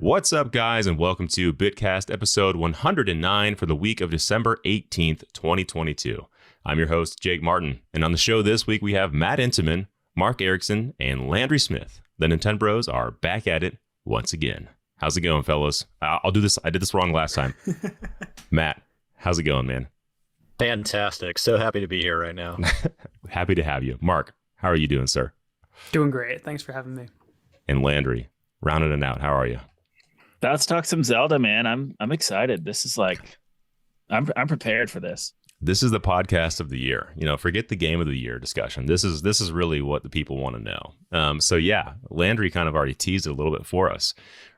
What's up, guys, and welcome to BitCast episode 109 for the week of December 18th, 2022. I'm your host, Jake Martin, and on the show this week we have Matt Intiman, Mark Erickson, and Landry Smith. The Nintenbros are back at it once again. How's it going, fellas? I'll do this. I did this wrong last time. Matt, how's it going, man? Fantastic. So happy to be here right now. Happy to have you. Mark, how are you doing, sir? Doing great. Thanks for having me. And Landry, rounding it out, how are you? Let's talk some Zelda, man. I'm excited. This is like, I'm prepared for this. This is the podcast of the year. You know, forget the game of the year discussion. This is really what the people want to know. So yeah, Landry kind of already teased it a little bit for us.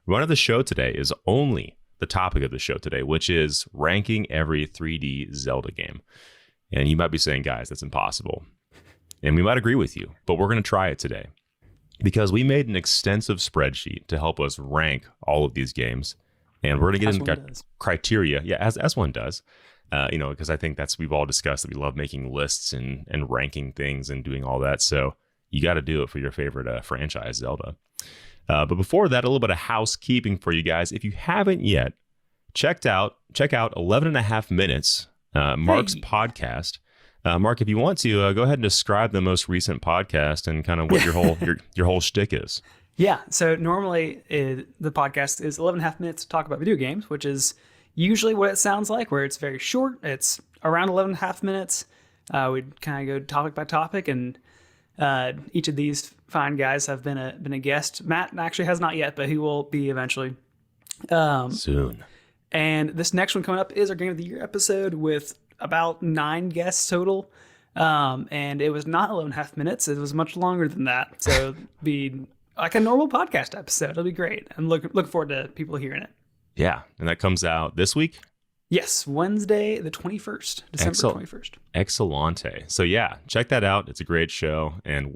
One of the show today is only the topic of the show today, which is ranking every 3D Zelda game. And you might be saying, guys, that's impossible. And we might agree with you, but we're going to try it today. Because we made an extensive spreadsheet to help us rank all of these games. And we're going to get into criteria. Yeah, as one does. Because I think we've all discussed that we love making lists and ranking things and doing all that. So you got to do it for your favorite franchise, Zelda. But before that, a little bit of housekeeping for you guys. If you haven't yet, check out 11 and a half minutes, Mark's podcast. Mark, if you want to, go ahead and describe the most recent podcast and kind of what your whole shtick is. Yeah, so normally the podcast is 11 and a half minutes to talk about video games, which is usually what it sounds like, where it's very short. It's around 11 and a half minutes. We'd kind of go topic by topic, and each of these fine guys have been a guest. Matt actually has not yet, but he will be eventually. Soon. And this next one coming up is our Game of the Year episode with about 9 guests total. And it was not 11 and a half minutes. It was much longer than that. So it'd be like a normal podcast episode. It'll be great. I'm looking forward to people hearing it. Yeah. And that comes out this week? Yes. Wednesday, the 21st, December 21st. Excellente. So yeah, check that out. It's a great show. And,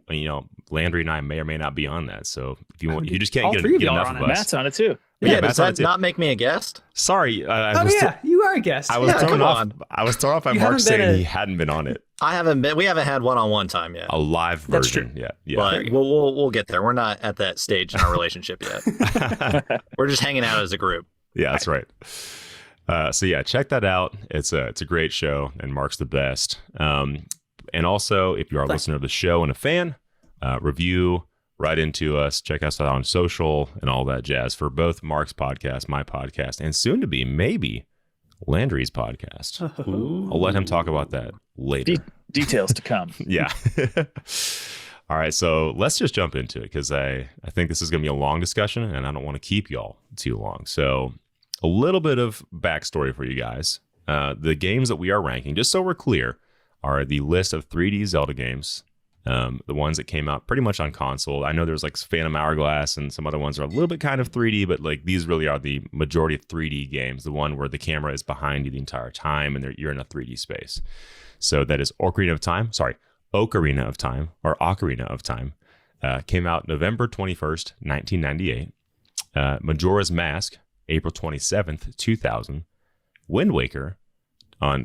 Landry and I may or may not be on that. So if you want, you just can't get enough of us. Matt's on it too. Yeah, does that not make me a guest? Sorry. You are a guest. I was thrown off by Mark saying he hadn't been on it. I haven't been. We haven't had one-on-one time yet. A live version. Yeah. But we'll get there. We're not at that stage in our relationship yet. We're just hanging out as a group. Yeah, that's right. So yeah, check that out. It's a great show, and Mark's the best. And also, if you are a listener of the show and a fan, review. Right into us. Check us out on social and all that jazz for both Mark's podcast, my podcast, and soon to be maybe Landry's podcast. I'll let him talk about that later. Details to come. Yeah. All right. So let's just jump into it because I think this is going to be a long discussion and I don't want to keep y'all too long. So a little bit of backstory for you guys. The games that we are ranking, just so we're clear, are the list of 3D Zelda games. The ones that came out pretty much on console. I know there's like Phantom Hourglass and some other ones are a little bit kind of 3D, but like these really are the majority of 3D games. The one where the camera is behind you the entire time and you're in a 3D space. So that is Ocarina of Time, or Ocarina of Time. Came out November 21st, 1998. Majora's Mask, April 27th, 2000. Wind Waker,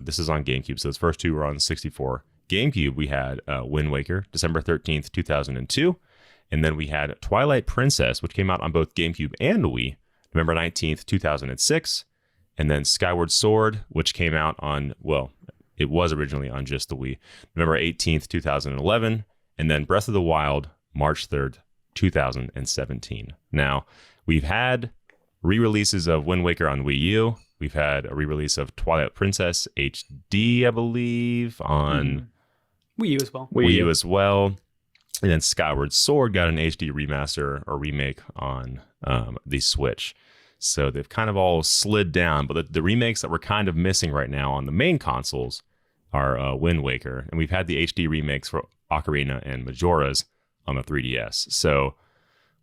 this is on GameCube, so those first two were on 64. GameCube, we had Wind Waker, December 13th, 2002. And then we had Twilight Princess, which came out on both GameCube and Wii, November 19th, 2006. And then Skyward Sword, which came out on, it was originally on just the Wii, November 18th, 2011. And then Breath of the Wild, March 3rd, 2017. Now, we've had re-releases of Wind Waker on Wii U. We've had a re-release of Twilight Princess HD, I believe, on Wii U as well. Wii U as well. And then Skyward Sword got an HD remaster or remake on the Switch. So they've kind of all slid down. But the remakes that we're kind of missing right now on the main consoles are Wind Waker. And we've had the HD remakes for Ocarina and Majora's on the 3DS. So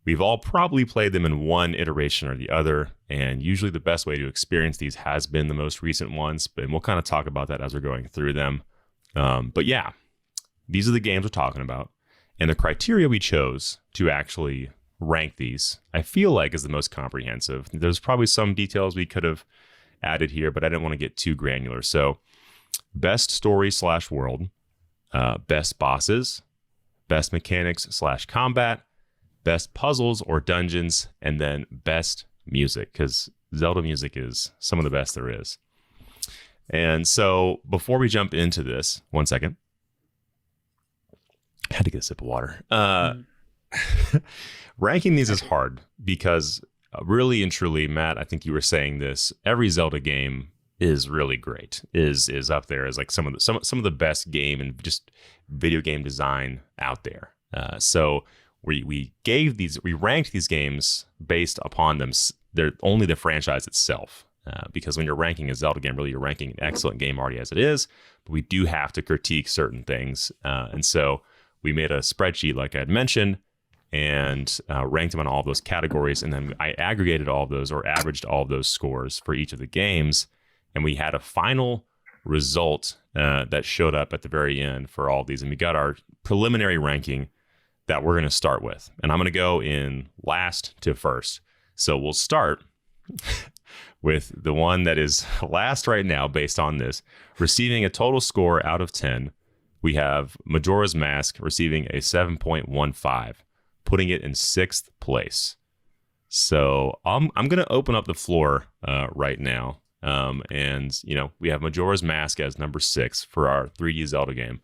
we've all probably played them in one iteration or the other. And usually the best way to experience these has been the most recent ones. And we'll kind of talk about that as we're going through them. But yeah, these are the games we're talking about. And the criteria we chose to actually rank these, I feel like, is the most comprehensive. There's probably some details we could have added here, but I didn't want to get too granular. So best story / world, best bosses, best mechanics / combat, best puzzles or dungeons, and then best music, because Zelda music is some of the best there is. And so before we jump into this, 1 second. I had to get a sip of water. Ranking these is hard because really and truly, Matt, I think you were saying this, every Zelda game is really great, is up there as like some of the best game and just video game design out there. So we ranked these games based upon them. They're only the franchise itself. Because when you're ranking a Zelda game, really you're ranking an excellent game already as it is, but we do have to critique certain things. And so we made a spreadsheet, like I had mentioned, and ranked them on all of those categories. And then I aggregated all of those, or averaged all of those scores for each of the games. And we had a final result that showed up at the very end for all of these. And we got our preliminary ranking that we're going to start with. And I'm going to go in last to first. So we'll start with the one that is last right now based on this, receiving a total score out of 10. We have Majora's Mask receiving a 7.15, putting it in 6th place. So I'm going to open up the floor right now. And, we have Majora's Mask as number 6 for our 3D Zelda game.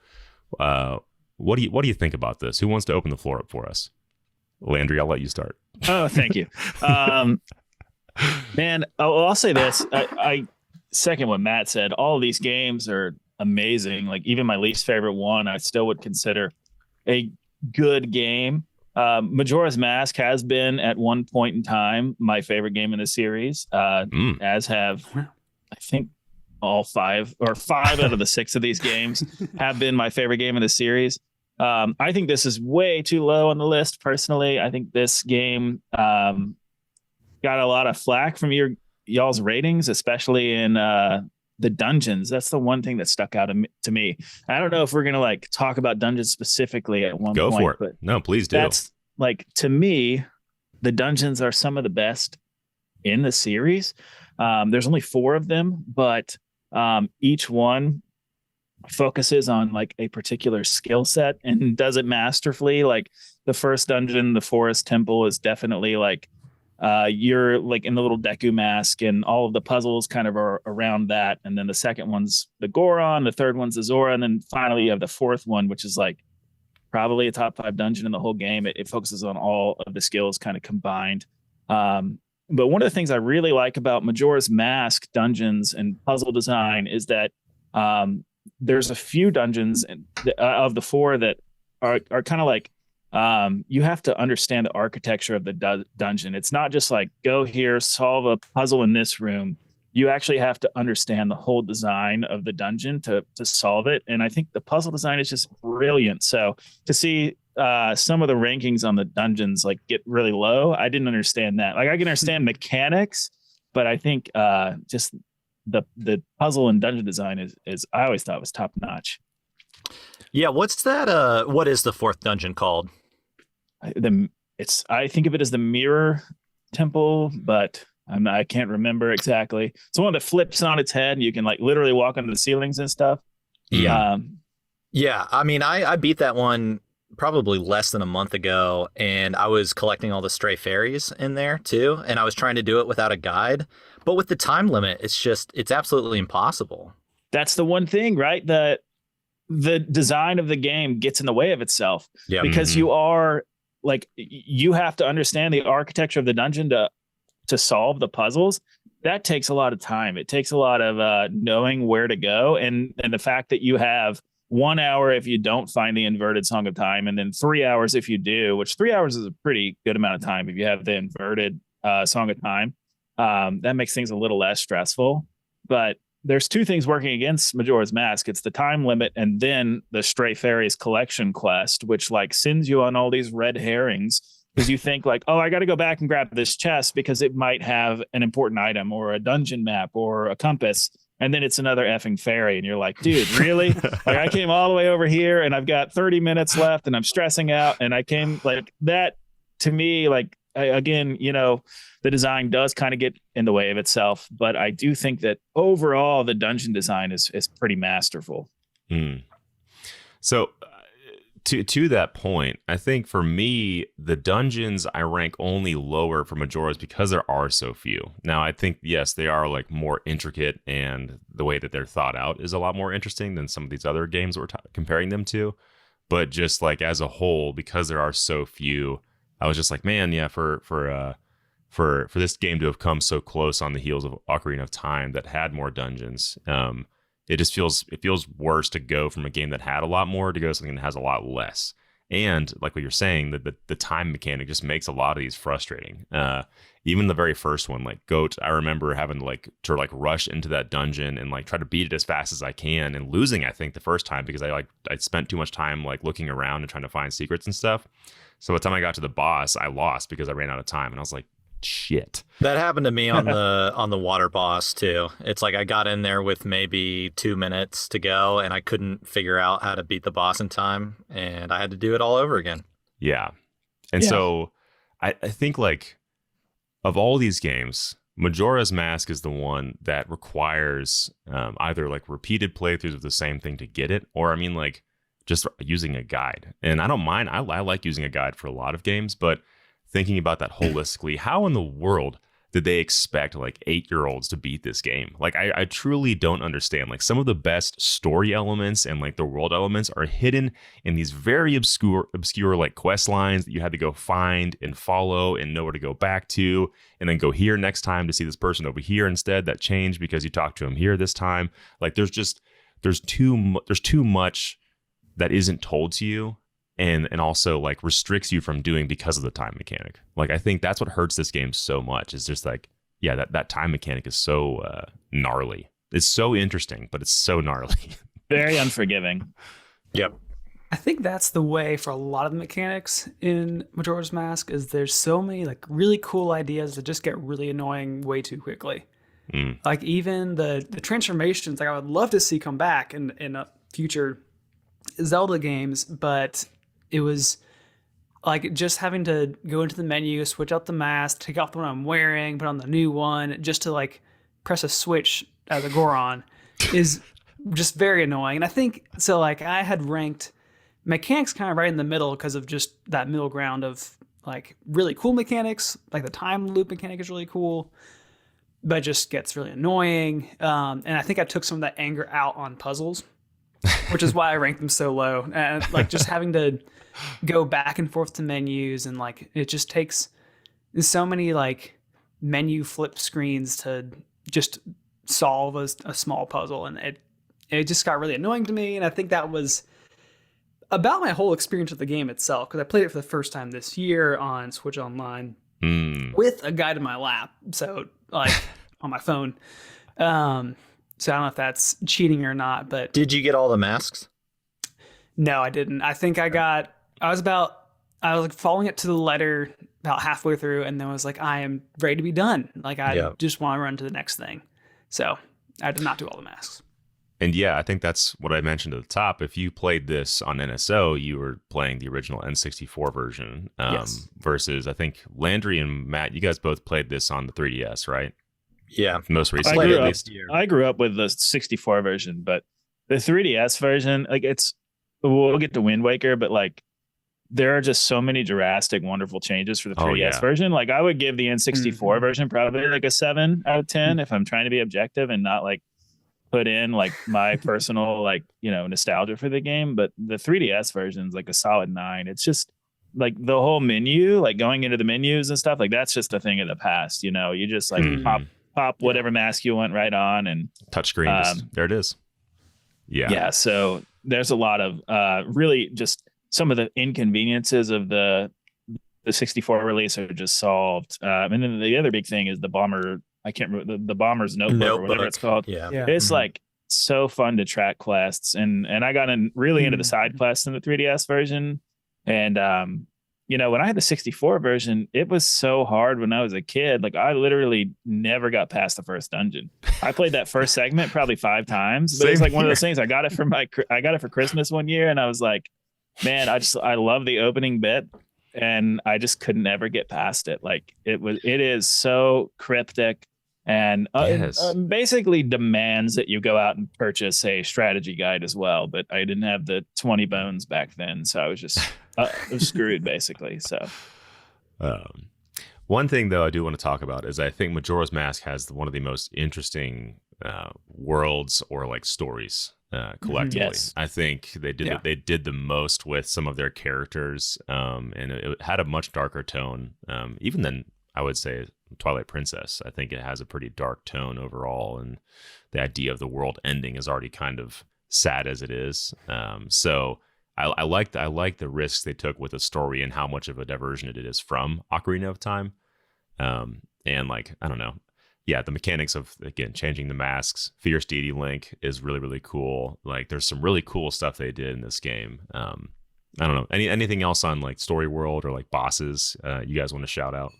What do you think about this? Who wants to open the floor up for us? Landry, I'll let you start. Oh, thank you. Man, I'll say this. I second what Matt said. All of these games are amazing. Like even my least favorite one, I still would consider a good game. Majora's Mask has been at one point in time my favorite game in the series, as have I think all five out of the 6 of these games have been my favorite game in the series. I think this is way too low on the list. Personally, I think this game got a lot of flack from y'all's ratings, especially in the dungeons. That's the one thing that stuck out to me. I don't know if we're gonna talk about dungeons specifically at one point. Go for it. But no, please do. That's to me, the dungeons are some of the best in the series. There's only 4 of them, but each one focuses on a particular skill set and does it masterfully. Like the first dungeon, the Forest Temple, is definitely you're in the little Deku mask, and all of the puzzles kind of are around that. And then the second one's the Goron, the third one's the Zora, and then finally you have the 4th one, which is probably a top 5 dungeon in the whole game. It focuses on all of the skills kind of combined. But one of the things I really like about Majora's Mask dungeons and puzzle design is that there's a few dungeons of the 4 that are kind of you have to understand the architecture of the dungeon. It's not just go here, solve a puzzle in this room. You actually have to understand the whole design of the dungeon to solve it. And I think the puzzle design is just brilliant. So to see some of the rankings on the dungeons get really low, I didn't understand that. I can understand mechanics, but I think just the puzzle and dungeon design is I always thought was top notch. Yeah, what's that? What is the 4th dungeon called? I think of it as the Mirror Temple, but I can't remember exactly. It's one that flips on its head, and you can literally walk onto the ceilings and stuff. Yeah. Yeah. I mean, I beat that one probably less than a month ago, and I was collecting all the stray fairies in there too. And I was trying to do it without a guide, but with the time limit, it's absolutely impossible. That's the one thing, right? The design of the game gets in the way of itself because you are you have to understand the architecture of the dungeon to solve the puzzles. That takes a lot of time. It takes a lot of knowing where to go. And the fact that you have 1 hour if you don't find the inverted Song of Time, and then 3 hours if you do, which 3 hours is a pretty good amount of time if you have the inverted Song of Time. That makes things a little less stressful. But there's 2 things working against Majora's Mask. It's the time limit, and then the Stray Fairies collection quest, which sends you on all these red herrings because you think oh, I got to go back and grab this chest because it might have an important item or a dungeon map or a compass. And then it's another effing fairy. And you're like, dude, really? I came all the way over here and I've got 30 minutes left and I'm stressing out. And I came that to me, again, the design does kind of get in the way of itself. But I do think that overall the dungeon design is pretty masterful. So to that point, I think for me, the dungeons I rank only lower for Majora's because there are so few. Now, I think, yes, they are like more intricate, and the way that they're thought out is a lot more interesting than some of these other games we're comparing them to. But just like as a whole, because there are so few, I was just like, man, yeah, for this game to have come so close on the heels of Ocarina of Time that had more dungeons, it feels worse to go from a game that had a lot more to go to something that has a lot less. And like what you're saying, the time mechanic just makes a lot of these frustrating. Even the very first one, like Goat, I remember having to rush into that dungeon and like try to beat it as fast as I can, and losing, I think, the first time because I spent too much time like looking around and trying to find secrets and stuff. So by the time I got to the boss, I lost because I ran out of time, and I was like, shit. That happened to me on the water boss too. It's like I got in there with maybe 2 minutes to go, and I couldn't figure out how to beat the boss in time, and I had to do it all over again. Yeah. And so I think like of all these games, Majora's Mask is the one that requires either like repeated playthroughs of the same thing to get it, or I mean like just using a guide. And I don't mind. I like using a guide for a lot of games, but thinking about that holistically, how in the world did they expect like 8-year-olds to beat this game? Like, I truly don't understand. Like, some of the best story elements and like the world elements are hidden in these very obscure like quest lines that you had to go find and follow and know where to go back to, and then go here next time to see this person over here instead that changed because you talked to him here this time. Like, there's too much that isn't told to you. And also like restricts you from doing because of the time mechanic. Like, I think that's what hurts this game so much. Is just like, yeah, that time mechanic is so gnarly. It's so interesting, but it's so gnarly. Very unforgiving. Yep. I think that's the way for a lot of the mechanics in Majora's Mask. Is there's so many like really cool ideas that just get really annoying way too quickly. Like even the transformations, like I would love to see come back in future Zelda games, but it was like just having to go into the menu, switch out the mask, take off the one I'm wearing, put on the new one, just to like press a switch as a Goron is just very annoying. And I think so. Like I had ranked mechanics kind of right in the middle because of just that middle ground of like really cool mechanics. Like the time loop mechanic is really cool, but it just gets really annoying. And I think I took some of that anger out on puzzles, which is why I ranked them so low. And like just having to go back and forth to menus, and like it just takes so many like menu flip screens to just solve a small puzzle, and it just got really annoying to me. And I think that was about my whole experience with the game itself, because I played it for the first time this year on Switch Online with a guide in my lap, so like on my phone. So I don't know if that's cheating or not, but Did you get all the masks? no, I didn't. I think I was like following it to the letter about halfway through, and then was like, I am ready to be done. Like I just want to run to the next thing. So I did not do all the masks. And yeah, I think that's what I mentioned at the top. If you played this on NSO, you were playing the original N64 version. Yes. Versus, I think Landry and Matt, you guys both played this on the 3DS, right? Yeah. Most recently, at least. I grew up with the 64 version, but the 3DS version, like we'll get to Wind Waker, but like there are just so many drastic, wonderful changes for the 3DS version. Like I would give the N64 version probably like a 7 out of 10 if I'm trying to be objective and not like put in like my personal like, nostalgia for the game. But the 3DS version is like a solid 9. It's just like the whole menu, like going into the menus and stuff, like that's just a thing of the past. You just like pop whatever mask you want right on, and touchscreen. There it is. Yeah. So there's a lot of really just some of the inconveniences of the 64 release are just solved. And then the other big thing is the bomber. I can't remember the bomber's notebook or whatever it's called. Yeah. It's like so fun to track quests, and I got really into the side quests in the 3DS version. And when I had the 64 version, it was so hard when I was a kid. Like I literally never got past the first dungeon. I played that first segment probably 5 times, but it's like one of those things. I got it for Christmas one year, and I was like, man, I love the opening bit, and I just could never get past it. Like it is so cryptic. and Yes. basically demands that you go out and purchase a strategy guide as well. But I didn't have the 20 bones back then, so I was just screwed basically. So one thing though I do want to talk about is I think Majora's Mask has one of the most interesting worlds or like stories collectively. Yes. I think they did the most with some of their characters, and it had a much darker tone, even than I would say Twilight Princess. I think it has a pretty dark tone overall, and the idea of the world ending is already kind of sad as it is. So I like the risks they took with the story and how much of a diversion it is from Ocarina of Time. And like, I don't know. Yeah, the mechanics of, again, changing the masks, Fierce Deity Link is really, really cool. Like, there's some really cool stuff they did in this game. I don't know. Anything else on like story world or like bosses you guys want to shout out?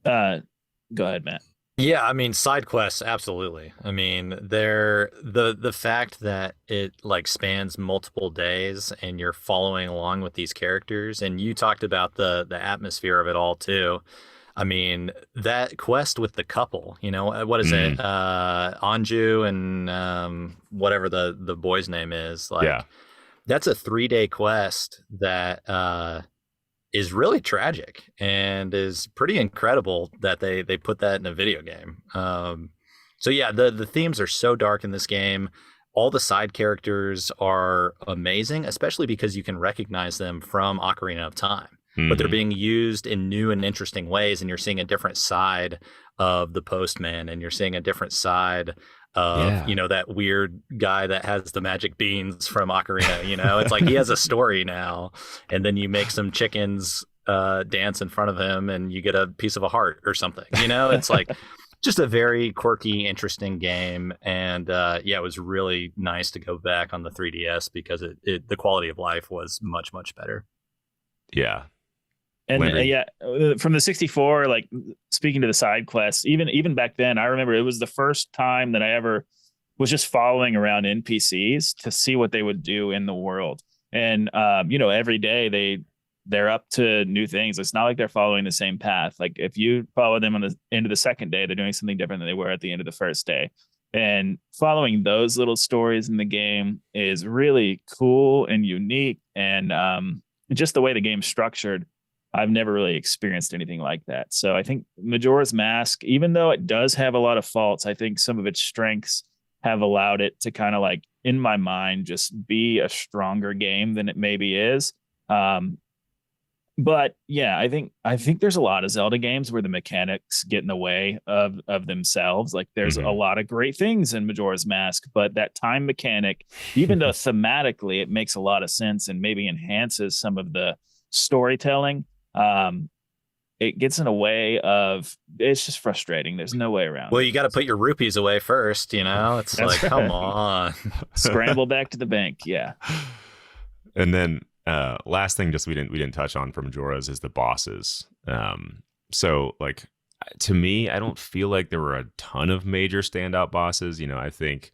Go ahead, Matt. Yeah, I mean, side quests, absolutely. I mean, they're the fact that it like spans multiple days and you're following along with these characters, and you talked about the atmosphere of it all too. I mean, that quest with the couple, you know, what is it? Anju and whatever the boy's name is. Like, Yeah. That's a 3-day quest that is really tragic and is pretty incredible that they put that in a video game. So yeah, the themes are so dark in this game. All the side characters are amazing, especially because you can recognize them from Ocarina of Time. But they're being used in new and interesting ways, and you're seeing a different side of the postman, and you're seeing a different side of, you know, that weird guy that has the magic beans from Ocarina. You know, it's like he has a story now, and then you make some chickens dance in front of him and you get a piece of a heart or something. You know, it's like just a very quirky, interesting game. And yeah, it was really nice to go back on the 3DS because the quality of life was much, much better. Yeah. And from the 64, like speaking to the side quests, even back then, I remember it was the first time that I ever was just following around NPCs to see what they would do in the world. And you know, every day they're up to new things. It's not like they're following the same path. Like if you follow them on the end of the second day, they're doing something different than they were at the end of the first day. And following those little stories in the game is really cool and unique. And just the way the game's structured, I've never really experienced anything like that. So I think Majora's Mask, even though it does have a lot of faults, I think some of its strengths have allowed it to kind of like, in my mind, just be a stronger game than it maybe is. But yeah, I think there's a lot of Zelda games where the mechanics get in the way of themselves. Like there's a lot of great things in Majora's Mask, but that time mechanic, even though thematically it makes a lot of sense and maybe enhances some of the storytelling, it gets in a way of, it's just frustrating. There's no way around Well, it. you got to put your rupees away first, you know? It's That's like, come on. Scramble back to the bank. Yeah. And then last thing just we didn't touch on for Majora's is the bosses. So like to me, I don't feel like there were a ton of major standout bosses. You know, I think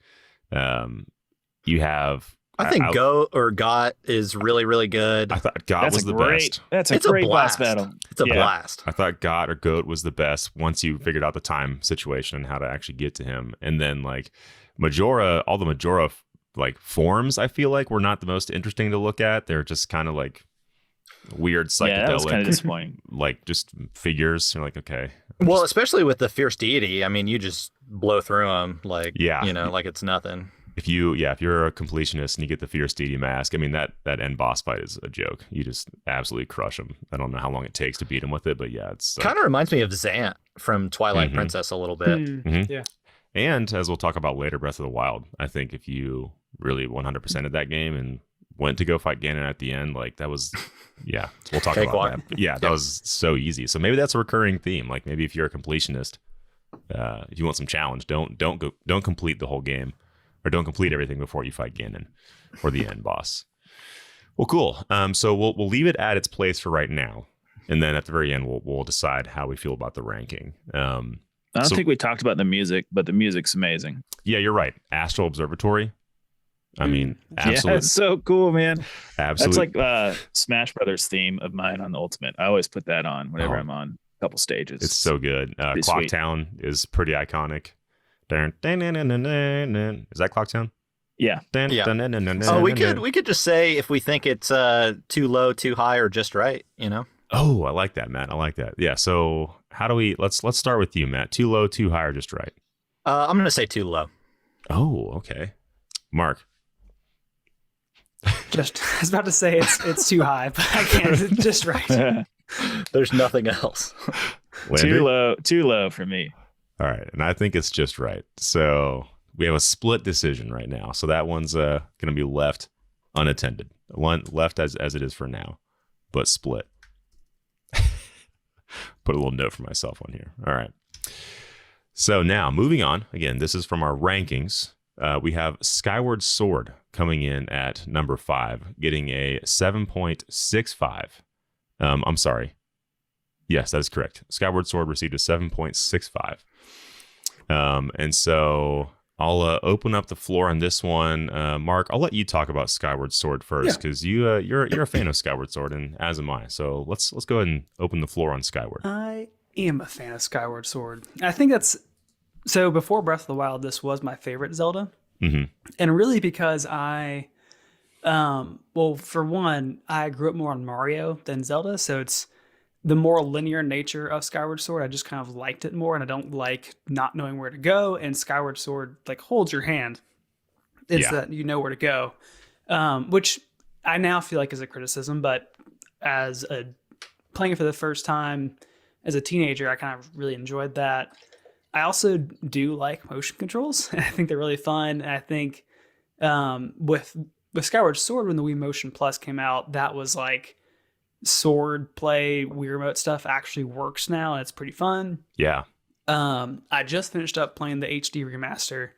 you have I think Go or Got is really, really good. I thought Got was the best. That's a great boss battle. It's a blast. I thought Got or Goat was the best once you figured out the time situation and how to actually get to him. And then like Majora, all the Majora like forms, I feel like were not the most interesting to look at. They're just kind of like weird psychedelic. Yeah, that was kind of disappointing. Like just figures. You're like, okay. Well, especially with the Fierce Deity, I mean, you just blow through them like, Yeah. you know, like it's nothing. If you're a completionist and you get the Fierce Deity mask, I mean, that end boss fight is a joke. You just absolutely crush him. I don't know how long it takes to beat him with it, but yeah, it's kind of reminds me of Zant from Twilight Princess a little bit. Yeah. And as we'll talk about later, Breath of the Wild, I think if you really 100%ed that game and went to go fight Ganon at the end, like that was, yeah, we'll talk about that. But yeah, that was so easy. So maybe that's a recurring theme. Like maybe if you're a completionist, if you want some challenge, don't complete the whole game. Or don't complete everything before you fight Ganon or the end boss. Well, cool. So we'll leave it at its place for right now, and then at the very end we'll decide how we feel about the ranking. I don't think we talked about the music, but the music's amazing. Yeah, you're right. Astral Observatory. I mean, absolutely. Yeah, it's so cool, man. Absolutely. That's like Smash Brothers theme of mine on the Ultimate. I always put that on whenever I'm on couple stages. It's so good. Pretty Clock sweet. Town is pretty iconic. Is that Clock Town? Yeah. Yeah. Oh, we could just say if we think it's too low, too high, or just right. Oh, I like that, Matt. I like that. Yeah. So how do we? Let's start with you, Matt. Too low, too high, or just right? I'm gonna say too low. Oh, okay. Mark. I was about to say it's too high, but I can't. It's just right. There's nothing else. Landry? Too low for me. All right, and I think it's just right. So we have a split decision right now. So that one's going to be left unattended. One left as it is for now, but split. Put a little note for myself on here. All right. So now moving on. Again, this is from our rankings. We have Skyward Sword coming in at number 5, getting a 7.65. I'm sorry. Yes, that is correct. Skyward Sword received a 7.65. And so I'll open up the floor on this one. Mark, I'll let you talk about Skyward Sword first because you're a fan of Skyward Sword, and as am I. So let's go ahead and open the floor on Skyward. I am a fan of Skyward Sword. I think that's so. Before Breath of the Wild, this was my favorite Zelda, and really because well, for one, I grew up more on Mario than Zelda, so it's the more linear nature of Skyward Sword. I just kind of liked it more, and I don't like not knowing where to go. And Skyward Sword like holds your hand. It's that you know where to go, which I now feel like is a criticism. But as playing it for the first time as a teenager, I kind of really enjoyed that. I also do like motion controls, and I think they're really fun. And I think with Skyward Sword, when the Wii Motion Plus came out, that was like sword play, Wii Remote stuff actually works now, and it's pretty fun. Yeah. I just finished up playing the HD remaster,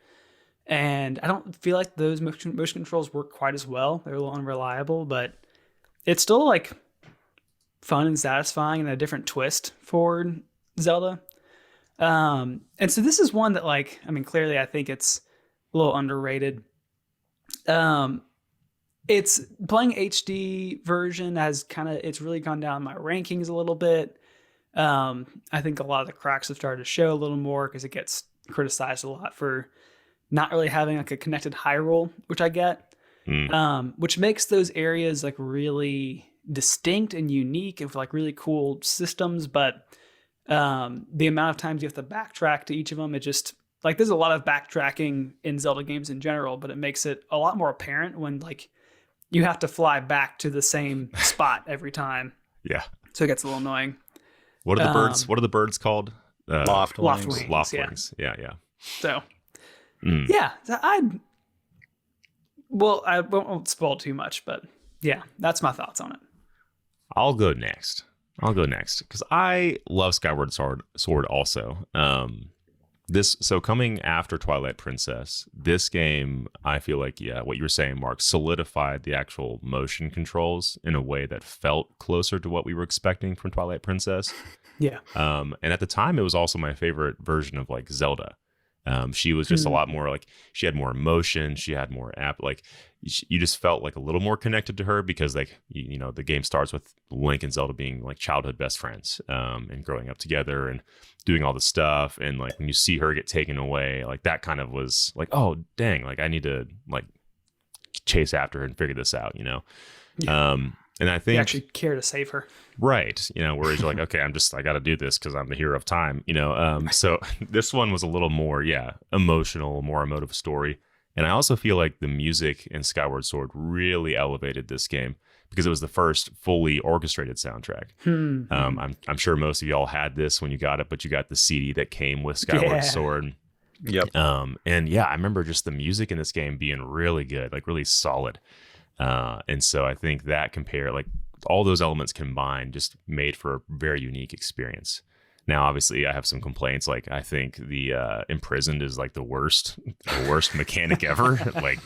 and I don't feel like those motion controls work quite as well. They're a little unreliable, but it's still like fun and satisfying and a different twist for Zelda. And so this is one that, like, I mean, clearly I think it's a little underrated. It's playing HD version it's really gone down my rankings a little bit. I think a lot of the cracks have started to show a little more because it gets criticized a lot for not really having like a connected Hyrule, which I get, which makes those areas like really distinct and unique and like really cool systems. But the amount of times you have to backtrack to each of them, it just like there's a lot of backtracking in Zelda games in general, but it makes it a lot more apparent when like you have to fly back to the same spot every time. Yeah. So it gets a little annoying. What are the birds? What are the birds called? Loft wings. Loft wings. Yeah. So, yeah, I won't spoil too much, but yeah, that's my thoughts on it. I'll go next because I love Skyward Sword also. So coming after Twilight Princess, this game, I feel like, what you were saying, Mark, solidified the actual motion controls in a way that felt closer to what we were expecting from Twilight Princess. Yeah. And at the time, it was also my favorite version of like Zelda. She was just a lot more like, she had more emotion. She had more you just felt like a little more connected to her because like, the game starts with Link and Zelda being like childhood best friends, and growing up together and doing all the stuff. And like, when you see her get taken away, like that kind of was like, oh dang, like I need to like chase after her and figure this out, Yeah. And I think you actually care to save her. Right. Whereas you're like, okay, I got to do this because I'm the hero of time, so this one was a little more, emotional, more emotive story. And I also feel like the music in Skyward Sword really elevated this game because it was the first fully orchestrated soundtrack. I'm sure most of y'all had this when you got it, but you got the CD that came with Skyward Sword. Yep. And I remember just the music in this game being really good, like really solid. And so I think that like all those elements combined just made for a very unique experience. Now, obviously, I have some complaints. Like, I think the Imprisoned is like the worst mechanic ever. Like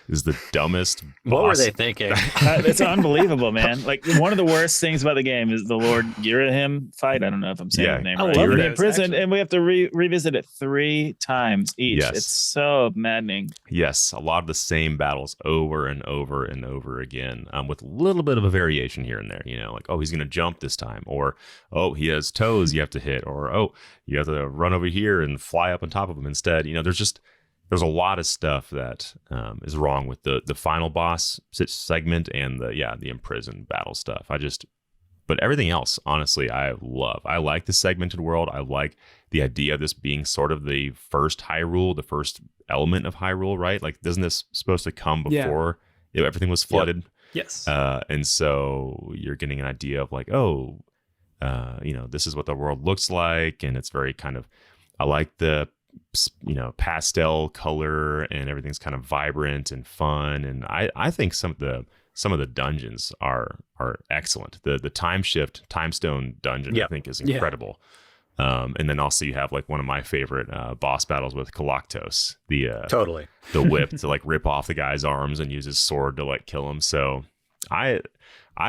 is the dumbest What were boss. they thinking? It's unbelievable, man. Like one of the worst things about the game is the Lord Girahim fight. I don't know if I'm saying Yeah, the name I right. love In those, prison, actually. and we have to revisit it 3 times each. Yes. It's so maddening. Yes, a lot of the same battles over and over and over again, with a little bit of a variation here and there. You know, like, oh, he's going to jump this time, or oh, he has toes you have to hit, or oh, you have to run over here and fly up on top of him instead. You know, there's a lot of stuff that is wrong with the final boss segment and the imprisoned battle stuff. But everything else, honestly, I love. I like the segmented world. I like the idea of this being sort of the first Hyrule, the first element of Hyrule, right? Like, isn't this supposed to come before everything was flooded? Yes. And so you're getting an idea of like, oh, this is what the world looks like, and it's very kind of. I like the pastel color, and everything's kind of vibrant and fun, and I think some of the dungeons are excellent. The time stone dungeon, I think, is incredible. And then also you have like one of my favorite boss battles with Galactos, Totally. the whip to like rip off the guy's arms and use his sword to like kill him. So I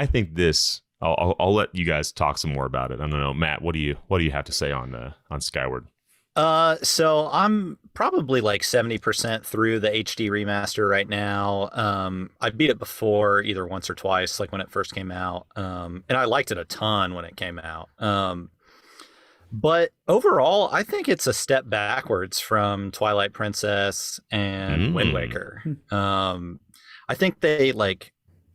think this. I'll let you guys talk some more about it. I don't know, Matt. What do you have to say on Skyward? So I'm probably like 70% through the HD remaster right now. I beat it before either once or twice, like when it first came out. And I liked it a ton when it came out. But overall, I think it's a step backwards from Twilight Princess and Wind Waker. I think they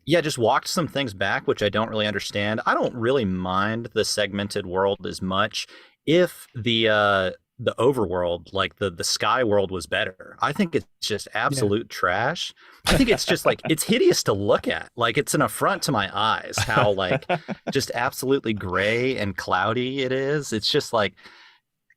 just walked some things back, which I don't really understand. I don't really mind the segmented world as much if the overworld, like the sky world, was better. I think it's just absolute trash. I think it's just like, it's hideous to look at. Like, it's an affront to my eyes how like just absolutely gray and cloudy it is. It's just like,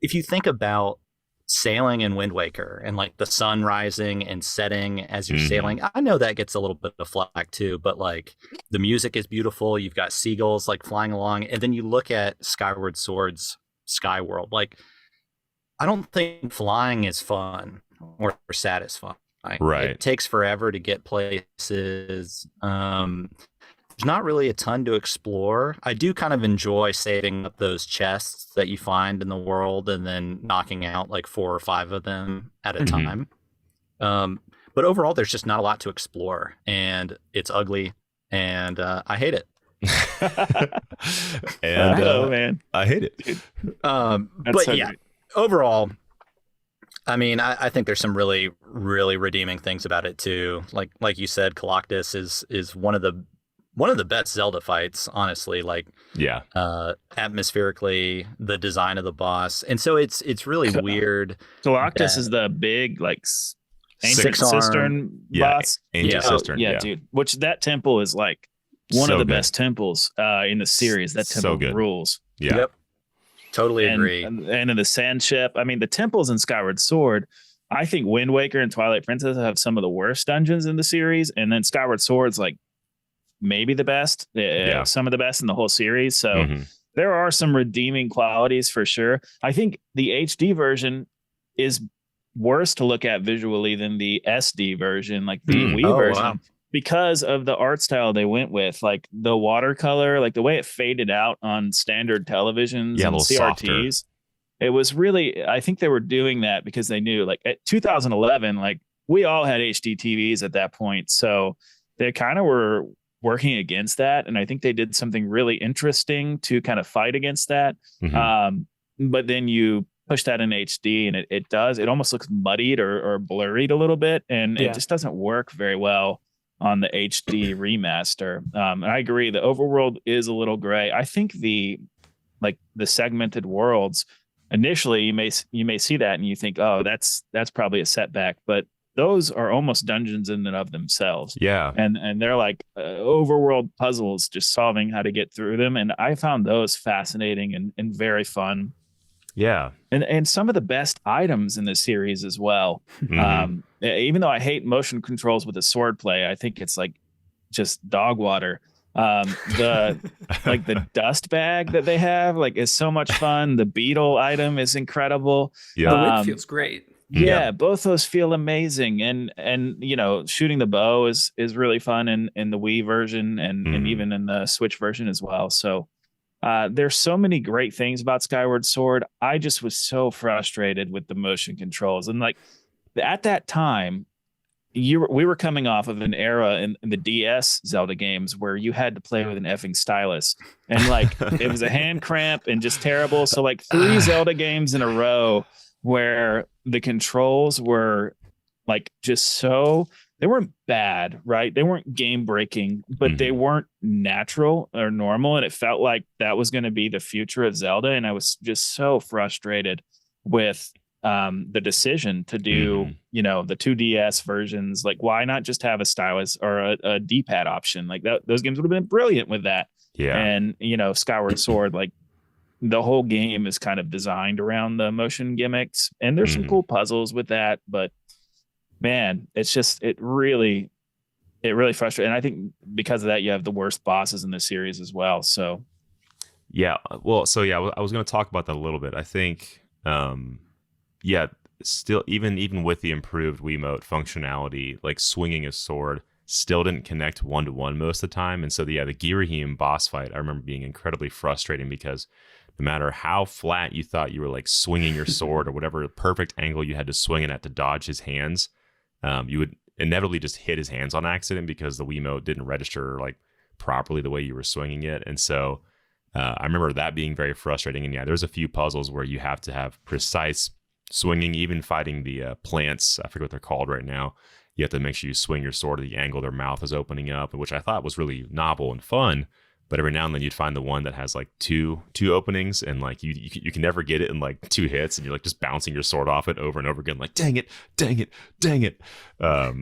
if you think about sailing in Wind Waker and like the sun rising and setting as you're sailing, I know that gets a little bit of flack too, but like the music is beautiful. You've got seagulls like flying along, and then you look at Skyward Sword's sky world, like, I don't think flying is fun or satisfying. Right. It takes forever to get places. There's not really a ton to explore. I do kind of enjoy saving up those chests that you find in the world and then knocking out like 4 or 5 of them at a time. But overall, there's just not a lot to explore, and it's ugly, and I hate it. And man, I hate it. But yeah. Overall, I mean, I think there's some really, really redeeming things about it too. Like you said, Galactus is one of the best Zelda fights, honestly. Like, atmospherically, the design of the boss, and so it's really weird. Galactus is the big ancient cistern boss. Ancient cistern. Yeah, dude. Which that temple is like one of the best temples in the series. That temple rules. Yeah. Yep. Totally agree. And in the sand ship, I mean, the temples in Skyward Sword, I think Wind Waker and Twilight Princess have some of the worst dungeons in the series, and then Skyward Sword's like maybe the best, some of the best in the whole series. So there are some redeeming qualities for sure. I think the HD version is worse to look at visually than the SD version, like the Wii version. Wow. Because of the art style they went with, like the watercolor, like the way it faded out on standard televisions and CRTs. Softer. It was really, I think they were doing that because they knew, like at 2011, like we all had HD TVs at that point. So they kind of were working against that. And I think they did something really interesting to kind of fight against that. But then you push that in HD and it almost looks muddied or blurred a little bit. And it just doesn't work very well on the HD remaster. And I agree, the overworld is a little gray. I think the segmented worlds, initially you may see that and you think, oh, that's probably a setback, but those are almost dungeons in and of themselves. Yeah. And they're like overworld puzzles, just solving how to get through them. And I found those fascinating and very fun. Yeah. And some of the best items in the series as well. Even though I hate motion controls with the sword play, I think it's like just dog water. The dust bag that they have is so much fun. The beetle item is incredible. Yeah. The whip feels great. Yeah, both those feel amazing, and shooting the bow is really fun in the Wii version and even in the Switch version as well. So there's so many great things about Skyward Sword. I just was so frustrated with the motion controls, and like at that time, we were coming off of an era in the DS Zelda games where you had to play with an effing stylus, and like it was a hand cramp and just terrible. So like 3 Zelda games in a row where the controls were like just they weren't bad, right? They weren't game breaking, but they weren't natural or normal. And it felt like that was going to be the future of Zelda. And I was just so frustrated with the decision to do, the 2DS versions. Like, why not just have a stylus or a D-pad option? Like those games would have been brilliant with that. Yeah. And, Skyward Sword, like, the whole game is kind of designed around the motion gimmicks, and there's some cool puzzles with that, but man, it really frustrates. And I think because of that, you have the worst bosses in the series as well. So I was going to talk about that a little bit. I think, still, even with the improved Wiimote functionality, like swinging a sword still didn't connect 1-to-1 most of the time. And so the Girahim boss fight, I remember being incredibly frustrating because no matter how flat you thought you were like swinging your sword or whatever perfect angle you had to swing it at to dodge his hands, you would inevitably just hit his hands on accident because the Wiimote didn't register like properly the way you were swinging it. And so I remember that being very frustrating. And there's a few puzzles where you have to have precise swinging, even fighting the plants. I forget what they're called right now. You have to make sure you swing your sword at the angle their mouth is opening up, which I thought was really novel and fun. But every now and then you'd find the one that has like two openings, and like you can never get it in like 2 hits, and you're like just bouncing your sword off it over and over again, like dang it. But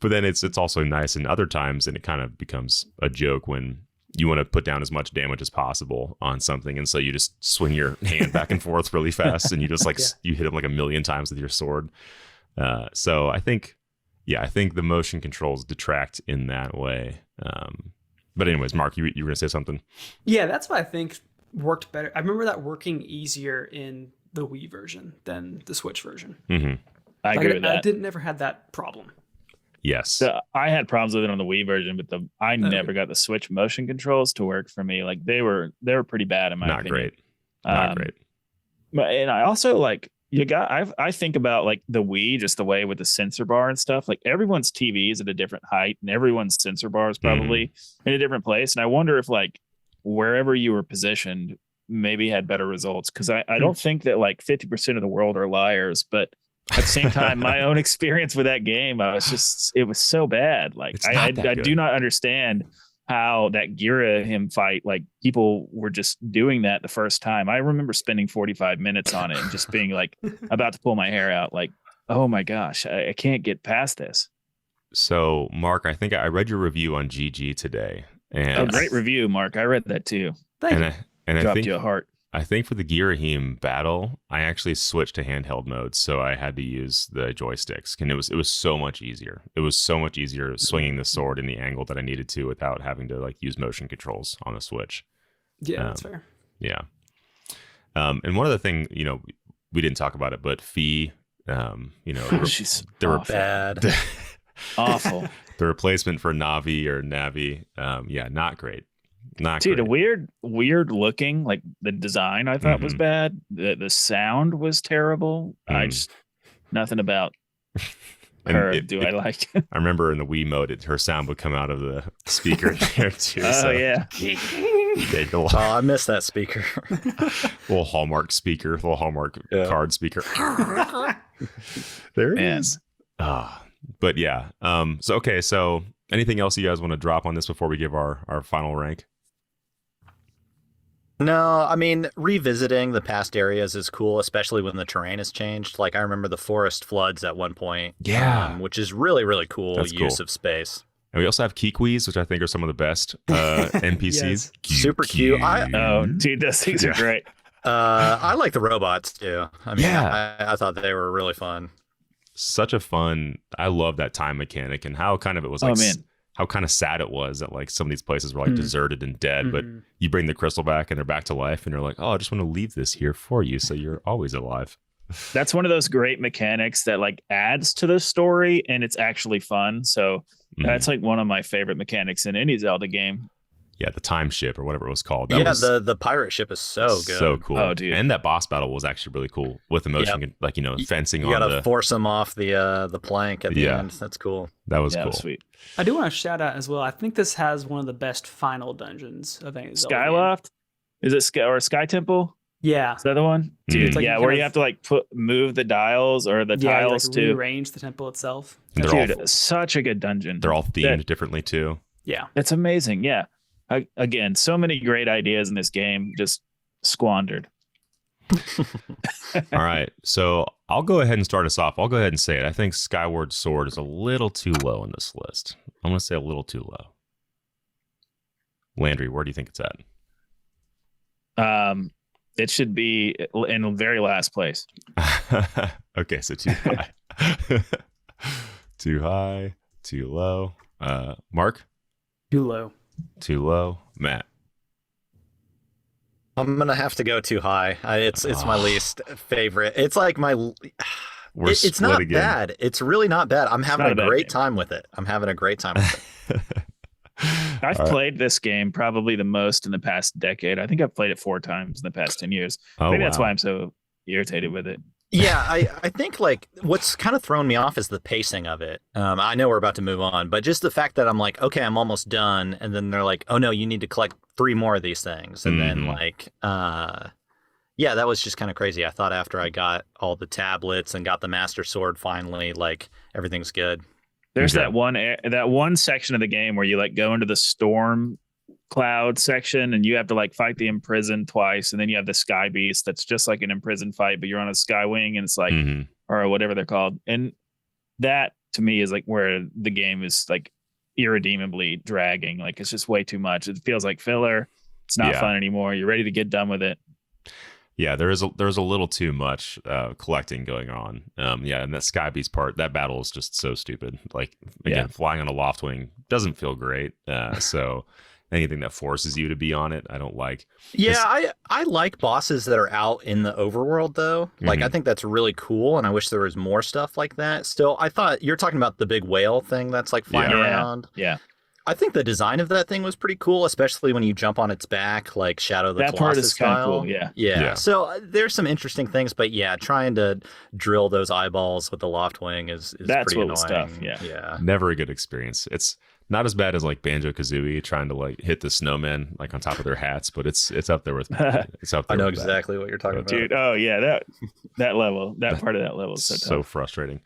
then it's also nice in other times, and it kind of becomes a joke when you want to put down as much damage as possible on something, and so you just swing your hand back and forth really fast, and you just like you hit them like 1,000,000 times with your sword. So I think the motion controls detract in that way. But anyways, Mark, you were going to say something? Yeah, that's what I think worked better. I remember that working easier in the Wii version than the Switch version. I agree with that. I never had that problem. Yes. I had problems with it on the Wii version, but I never got the Switch motion controls to work for me. Like they were pretty bad in my opinion. Not great. And I also like I think about like the Wii, just the way with the sensor bar and stuff, like everyone's TV is at a different height and everyone's sensor bar is probably in a different place. And I wonder if like wherever you were positioned maybe had better results. Cause I don't think that like 50% of the world are liars, but at the same time, my own experience with that game, it was so bad. Like I do not understand how that Girahim fight, like people were just doing that the first time. I remember spending 45 minutes on it and just being like about to pull my hair out. Like, oh my gosh, I can't get past this. So Mark, I think I read your review on GG today. And great review, Mark. I read that too. Thank you. And dropped you a heart. I think for the Girahim battle, I actually switched to handheld mode, so I had to use the joysticks, and it was so much easier. It was so much easier swinging the sword in the angle that I needed to without having to like use motion controls on the Switch. Yeah, that's fair. Yeah. And one other thing, we didn't talk about it, but Fee, she's bad, awful. The replacement for Navi, not great. Dude, a weird looking, like the design I thought was bad. The sound was terrible. I just nothing about her I like. I remember in the Wii mode, her sound would come out of the speaker there too. Oh yeah. I missed that speaker. Little Hallmark speaker, little Hallmark card speaker. There it is. But yeah. So anything else you guys want to drop on this before we give our final rank? No, I mean, revisiting the past areas is cool, especially when the terrain has changed. Like, I remember the forest floods at one point. Yeah. Which is really, really cool That's use cool. of space. And we also have Kikwis, which I think are some of the best NPCs. Yes. Super cute. Dude, those things are great. I like the robots, too. I mean, I thought they were really fun. Such a fun... I love that time mechanic and how kind of it was like... how kind of sad it was that like some of these places were like deserted and dead, but you bring the crystal back and they're back to life and you're like, oh, I just want to leave this here for you. So you're always alive. That's one of those great mechanics that like adds to the story and it's actually fun. So that's like one of my favorite mechanics in any Zelda game. Yeah, the time ship or whatever it was called. Yeah, the pirate ship is so good. So cool. Oh, dude. And that boss battle was actually really cool with the motion, like, fencing You on gotta the... force them off the plank at the end. That's cool. That was Yeah, cool. Sweet. I do want to shout out as well. I think this has one of the best final dungeons of any Zelda game. Skyloft? Is it Sky Temple? Yeah. Is that the one? Dude, It's like yeah, you where kind you of- have to like move the dials or the Yeah, you, tiles like, to rearrange the temple itself. And they're Dude, such a good dungeon. they're all themed differently too. Yeah. It's amazing. Yeah. Again, so many great ideas in this game, just squandered. All right, so I'll go ahead and start us off. I'll go ahead and say it. I think Skyward Sword is a little too low in this list. I'm going to say a little too low. Landry, where do you think it's at? It should be in the very last place. Okay, so too high. Too high, too low. Mark? Too low. Too low. Matt? I'm gonna have to go too high. It's my least favorite. It's like my. It's not again. bad. It's really not bad. I'm having a bad great game. time with it. I've All right. played this game probably the most in the past decade. I think I've played it 4 times in the past 10 years. Oh, Maybe that's wow. why I'm so irritated with it. Yeah, I think like what's kind of thrown me off is the pacing of it. I know we're about to move on, but just the fact that I'm like, okay, I'm almost done, and then they're like, oh no, you need to collect 3 more of these things, and then like, yeah, that was just kind of crazy. I thought after I got all the tablets and got the Master Sword finally, like everything's good. There's Okay. that one section of the game where you like go into the storm cloud section and you have to like fight the imprisoned twice, and then you have the sky beast that's just like an imprisoned fight, but you're on a sky wing and it's like or whatever they're called. And that to me is like where the game is like irredeemably dragging. Like it's just way too much. It feels like filler. It's not fun anymore. You're ready to get done with it. Yeah, there's a little too much collecting going on. Yeah, and that Sky Beast part, that battle is just so stupid. Like again, flying on a loft wing doesn't feel great. So anything that forces you to be on it, I don't like. Yeah, I like bosses that are out in the overworld though. Like I think that's really cool, and I wish there was more stuff like that. Still, I thought you're talking about the big whale thing that's like flying around. Yeah. I think the design of that thing was pretty cool, especially when you jump on its back, like Shadow of the That Colossus part is kind of style. cool. Yeah. Yeah. So there's some interesting things, but yeah, trying to drill those eyeballs with the loft wing is That's pretty what was annoying. tough, yeah. Yeah. Never a good experience. It's not as bad as like Banjo-Kazooie trying to like hit the snowmen like on top of their hats, but it's up there with it's up there. I know with that. exactly what you're talking about. Dude, oh yeah, that level, that part of that level is so tough. So frustrating.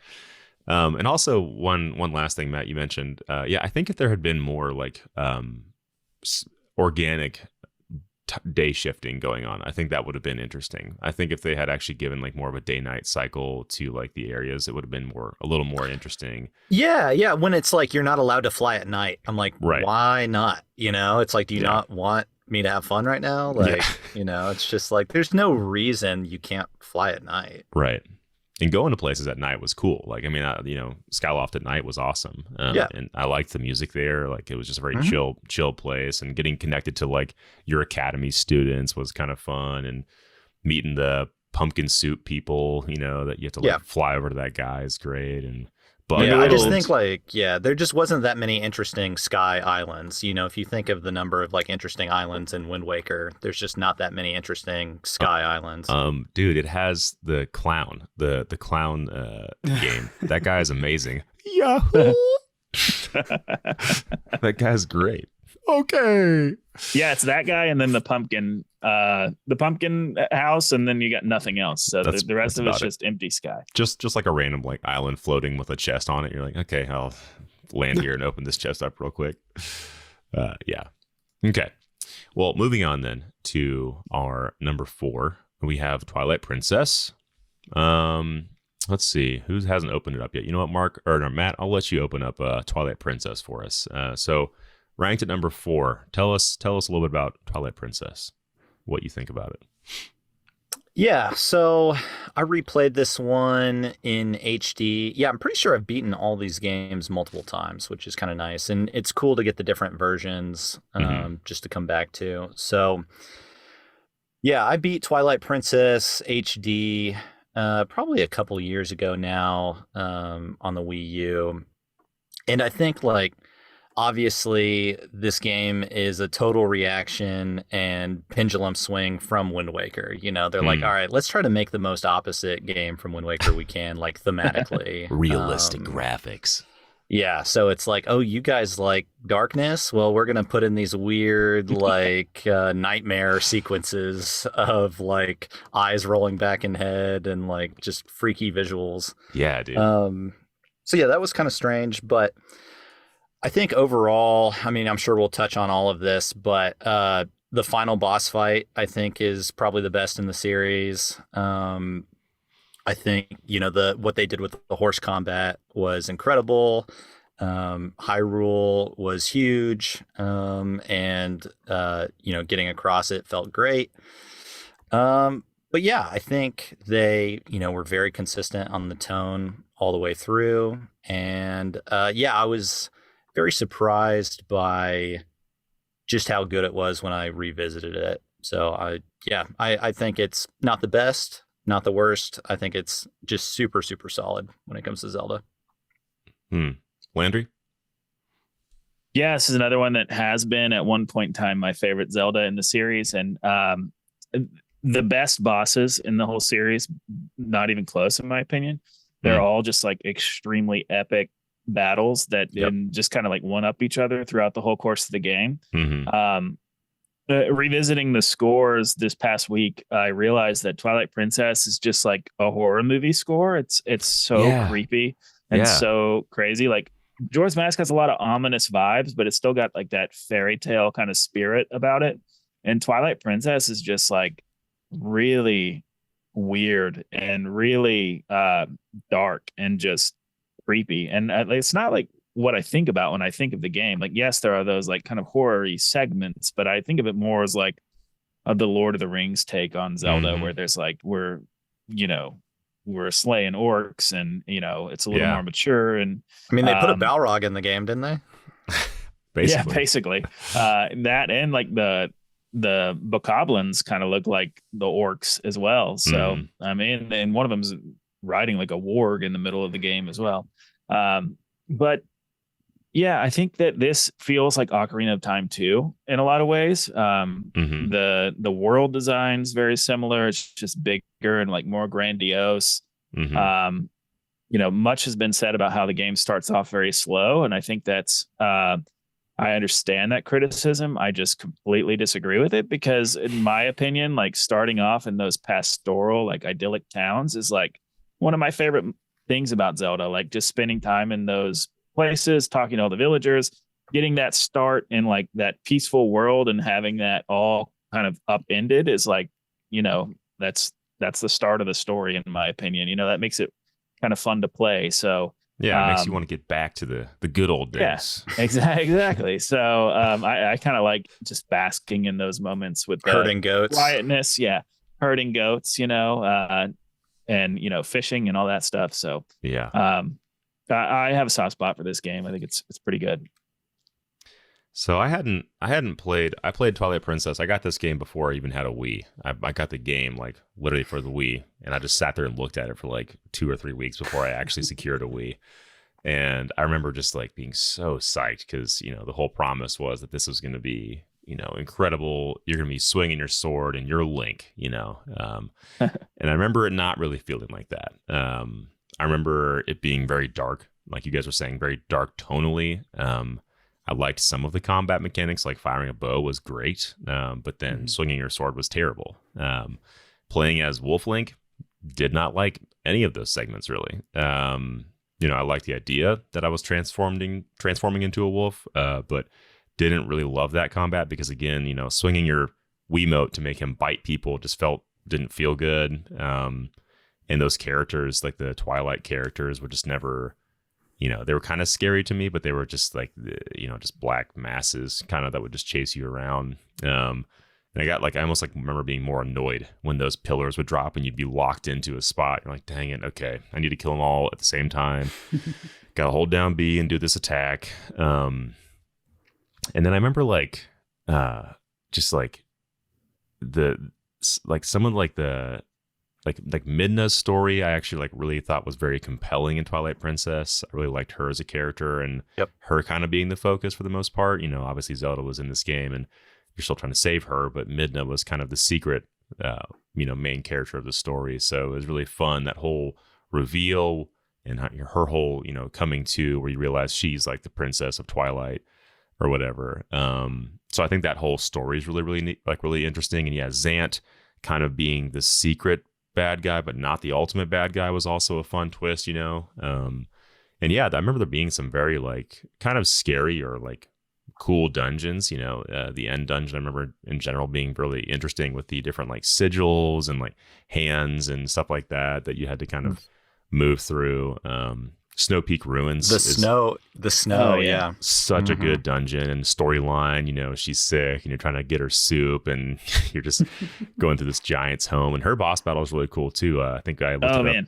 And also one last thing, Matt, you mentioned, yeah, I think if there had been more like organic day shifting going on, I think that would have been interesting. I think if they had actually given like more of a day-night cycle to like the areas, it would have been a little more interesting. Yeah. When it's like you're not allowed to fly at night, I'm like, Right. why not? You know, it's like, do you not want me to have fun right now? Like, you know, it's just like there's no reason you can't fly at night. Right. And going to places at night was cool. Like, I mean, Skyloft at night was awesome. And I liked the music there. Like, it was just a very chill place. And getting connected to like your academy students was kind of fun. And meeting the pumpkin soup people, that you have to like fly over to that guy is great. And I just think there just wasn't that many interesting sky islands. You know, if you think of the number of like interesting islands in Wind Waker, there's just not that many interesting sky islands. Dude, it has the clown, the clown game. That guy is amazing. Yahoo! That guy's great. Okay. Yeah, it's that guy, and then the pumpkin house, and then you got nothing else. So the rest of it's just empty sky. Just like a random like island floating with a chest on it. You're like, okay, I'll land here and open this chest up real quick. Yeah. Okay. Well, moving on then to our number 4, we have Twilight Princess. Let's see who hasn't opened it up yet. You know what, Matt? I'll let you open up Twilight Princess for us. So. Ranked at number 4. Tell us a little bit about Twilight Princess. What you think about it? Yeah, so I replayed this one in HD. Yeah, I'm pretty sure I've beaten all these games multiple times, which is kind of nice. And it's cool to get the different versions just to come back to. So, yeah, I beat Twilight Princess HD probably a couple years ago now, on the Wii U. And I think, like, obviously this game is a total reaction and pendulum swing from Wind Waker. You know, they're like, all right, let's try to make the most opposite game from Wind Waker we can, like, thematically. Realistic graphics. Yeah, so it's like, oh, you guys like darkness? Well, we're gonna put in these weird, like, nightmare sequences of, like, eyes rolling back in head and, like, just freaky visuals. Yeah, dude. So yeah, that was kind of strange, but I think overall, I mean, I'm sure we'll touch on all of this, but the final boss fight, I think, is probably the best in the series. I think, you know, what they did with the horse combat was incredible. Hyrule was huge, and you know, getting across it felt great. But yeah, I think they, you know, were very consistent on the tone all the way through, and yeah, I was very surprised by just how good it was when I revisited it. So I think it's not the best, not the worst. I think it's just super, super solid when it comes to Zelda. Landry? Yeah, this is another one that has been at one point in time my favorite Zelda in the series, and the best bosses in the whole series, not even close in my opinion. They're all just like extremely epic battles that just kind of like one up each other throughout the whole course of the game. Revisiting the scores this past week, I realized that Twilight Princess is just like a horror movie score. It's so creepy and so crazy. Like Majora's Mask has a lot of ominous vibes, but it's still got like that fairy tale kind of spirit about it. And Twilight Princess is just like really weird and really dark and just creepy. And it's not like what I think about when I think of the game. Like, yes, there are those like kind of horror-y segments, but I think of it more as like the Lord of the Rings take on Zelda, where there's like we're slaying orcs, and you know, it's a little more mature. And I mean, they put a Balrog in the game, didn't they? Basically. That and like the bokoblins kind of look like the orcs as well. So I mean, and one of them's riding like a warg in the middle of the game as well. But yeah, I think that this feels like Ocarina of Time too in a lot of ways. The world design's very similar. It's just bigger and like more grandiose. You know, much has been said about how the game starts off very slow, and I think that's I understand that criticism. I just completely disagree with it, because in my opinion, like starting off in those pastoral, like idyllic towns is like one of my favorite things about Zelda. Like just spending time in those places, talking to all the villagers, getting that start in like that peaceful world and having that all kind of upended is like, you know, that's the start of the story, in my opinion. You know, that makes it kind of fun to play. So yeah, it makes you want to get back to the good old days. Yeah, exactly. So I kind of like just basking in those moments with herding goats, quietness. Yeah, herding goats. You know, and you know, fishing and all that stuff. So yeah, I have a soft spot for this game. I think it's pretty good. So I played Twilight Princess. I got this game before I even had a Wii. I got the game like literally for the Wii, and I just sat there and looked at it for like 2 or 3 weeks before I actually secured a Wii. And I remember just like being so psyched, because, you know, the whole promise was that this was going to be, you know, incredible. You're going to be swinging your sword and you're Link, you know. And I remember it not really feeling like that. I remember it being very dark, like you guys were saying, very dark tonally. I liked some of the combat mechanics, like firing a bow was great, but then swinging your sword was terrible. Playing as Wolf Link, did not like any of those segments, really. You know, I liked the idea that I was transforming into a wolf, but didn't really love that combat because, again, you know, swinging your Wiimote to make him bite people just didn't feel good. And those characters, like the Twilight characters, were just never... You know, they were kind of scary to me, but they were just like, you know, just black masses kind of that would just chase you around. And I almost like remember being more annoyed when those pillars would drop and you'd be locked into a spot. You're like, dang it. Okay. I need to kill them all at the same time. Got to hold down B and do this attack. And then I remember just like some of like the like Midna's story. I actually like really thought was very compelling in Twilight Princess. I really liked her as a character and her kind of being the focus for the most part. You know, obviously Zelda was in this game and you're still trying to save her, but Midna was kind of the secret, main character of the story. So it was really fun, that whole reveal and her whole, coming to where you realize she's like the princess of Twilight or whatever. So I think that whole story is really, really neat, like really interesting. And yeah, Zant kind of being the secret bad guy, but not the ultimate bad guy was also a fun twist, And yeah, I remember there being some very like kind of scary or like cool dungeons, the end dungeon I remember in general being really interesting with the different like sigils and like hands and stuff like that you had to kind of move through. Snow Peak Ruins, the snow, yeah, such a good dungeon and storyline. She's sick and you're trying to get her soup and you're just going through this giant's home, and her boss battle is really cool too. I think I looked it up.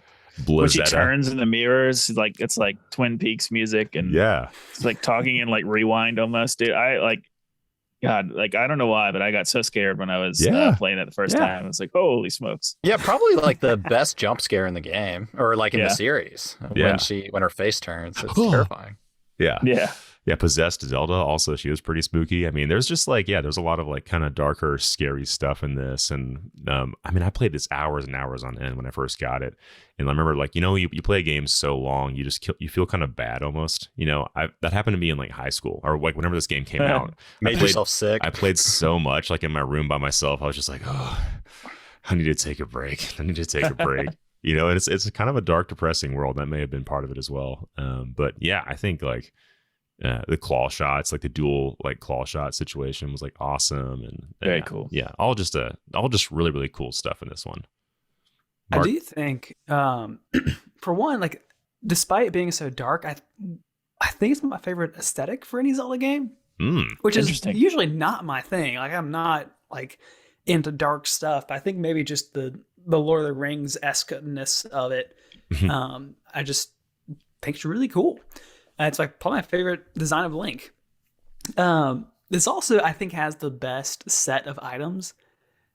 When she turns in the mirrors, like it's like Twin Peaks music, and it's like talking in like rewind almost. Dude, God, like I don't know why, but I got so scared when I was playing it the first time. I was like, holy smokes! Yeah, probably like the best jump scare in the game, or like in the series when her face turns. It's terrifying. Yeah, Possessed Zelda also, she was pretty spooky. I mean, there's just like, there's a lot of like kind of darker, scary stuff in this. And I played this hours and hours on end when I first got it. And I remember like, you play games so long, you just you feel kind of bad almost. That happened to me in like high school or like whenever this game came out. Made yourself sick. I played so much like in my room by myself. I was just like, oh, I need to take a break. And it's kind of a dark, depressing world. That may have been part of it as well. But yeah, I think like, the claw shots, like the dual like claw shot situation was like awesome and very cool. Yeah, all just really, really cool stuff in this one. Mark? I do think, for one, like despite being so dark, I think it's my favorite aesthetic for any Zelda game, which is usually not my thing. Like I'm not like into dark stuff. But I think maybe just the Lord of the Rings esque-ness of it. I just think it's really cool. It's like probably my favorite design of Link. This also, I think, has the best set of items.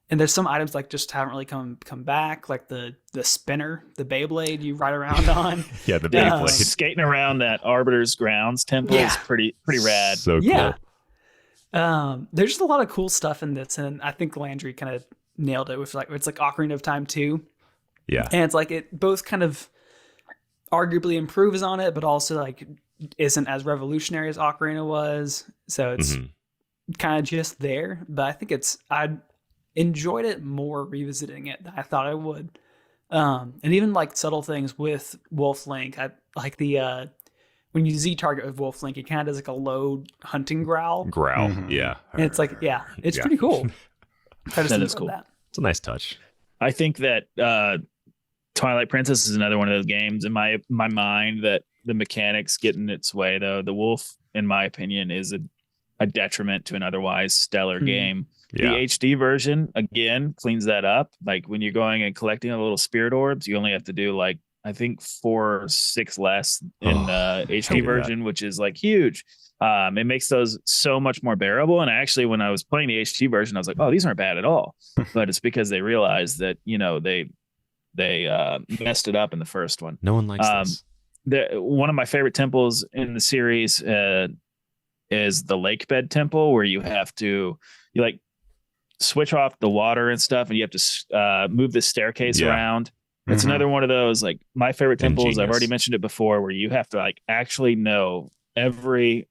And there's some items like just haven't really come back, like the spinner, the Beyblade you ride around on. The Beyblade. Skating around that Arbiter's Grounds temple is pretty rad. So cool. Yeah. There's just a lot of cool stuff in this, and I think Landry kind of nailed it with like it's like Ocarina of Time 2. Yeah. And it's like it both kind of arguably improves on it, but also like isn't as revolutionary as Ocarina was. So it's kind of just there. But I think I enjoyed it more revisiting it than I thought I would. And even like subtle things with Wolf Link. I like the when you Z target with Wolf Link, it kind of does like a low hunting growl. Yeah. And it's like, it's pretty cool. That is cool. It's a nice touch. I think that Twilight Princess is another one of those games in my mind that the mechanics get in its way, though. The wolf, in my opinion, is a detriment to an otherwise stellar game. The HD version, again, cleans that up. Like when you're going and collecting the little spirit orbs, you only have to do like, I think 4 or 6 less in HD version, which is like huge. It makes those so much more bearable. And actually, when I was playing the HD version, I was like, oh, these aren't bad at all. But it's because they realized that, they messed it up in the first one. No one likes this. One of my favorite temples in the series is the lake bed temple, where you like switch off the water and stuff, and you have to move the staircase around. It's another one of those, like my favorite temples. Ingenious. I've already mentioned it before, where you have to like actually know every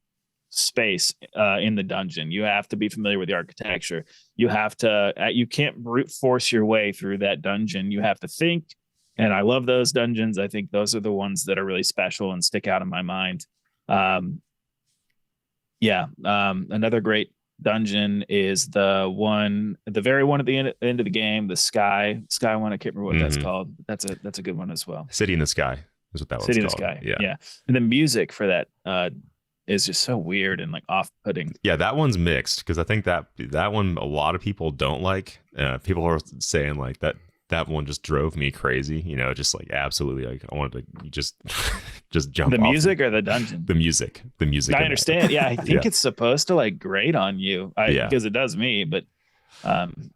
space in the dungeon. You have to be familiar with the architecture. You have to, you can't brute force your way through that dungeon. You have to think. And I love those dungeons. I think those are the ones that are really special and stick out in my mind. Another great dungeon is the very one at the end of the game, the sky one. I can't remember what that's called. That's a good one as well. City in the Sky is what that was City in called. the Sky. Yeah. And the music for that is just so weird and like off-putting. Yeah, that one's mixed because I think that one a lot of people don't like. People are saying like that one just drove me crazy. Just like absolutely like I wanted to just jump. The music or the dungeon? The music. I understand. Yeah, I think it's supposed to like grate on you because it does me. But and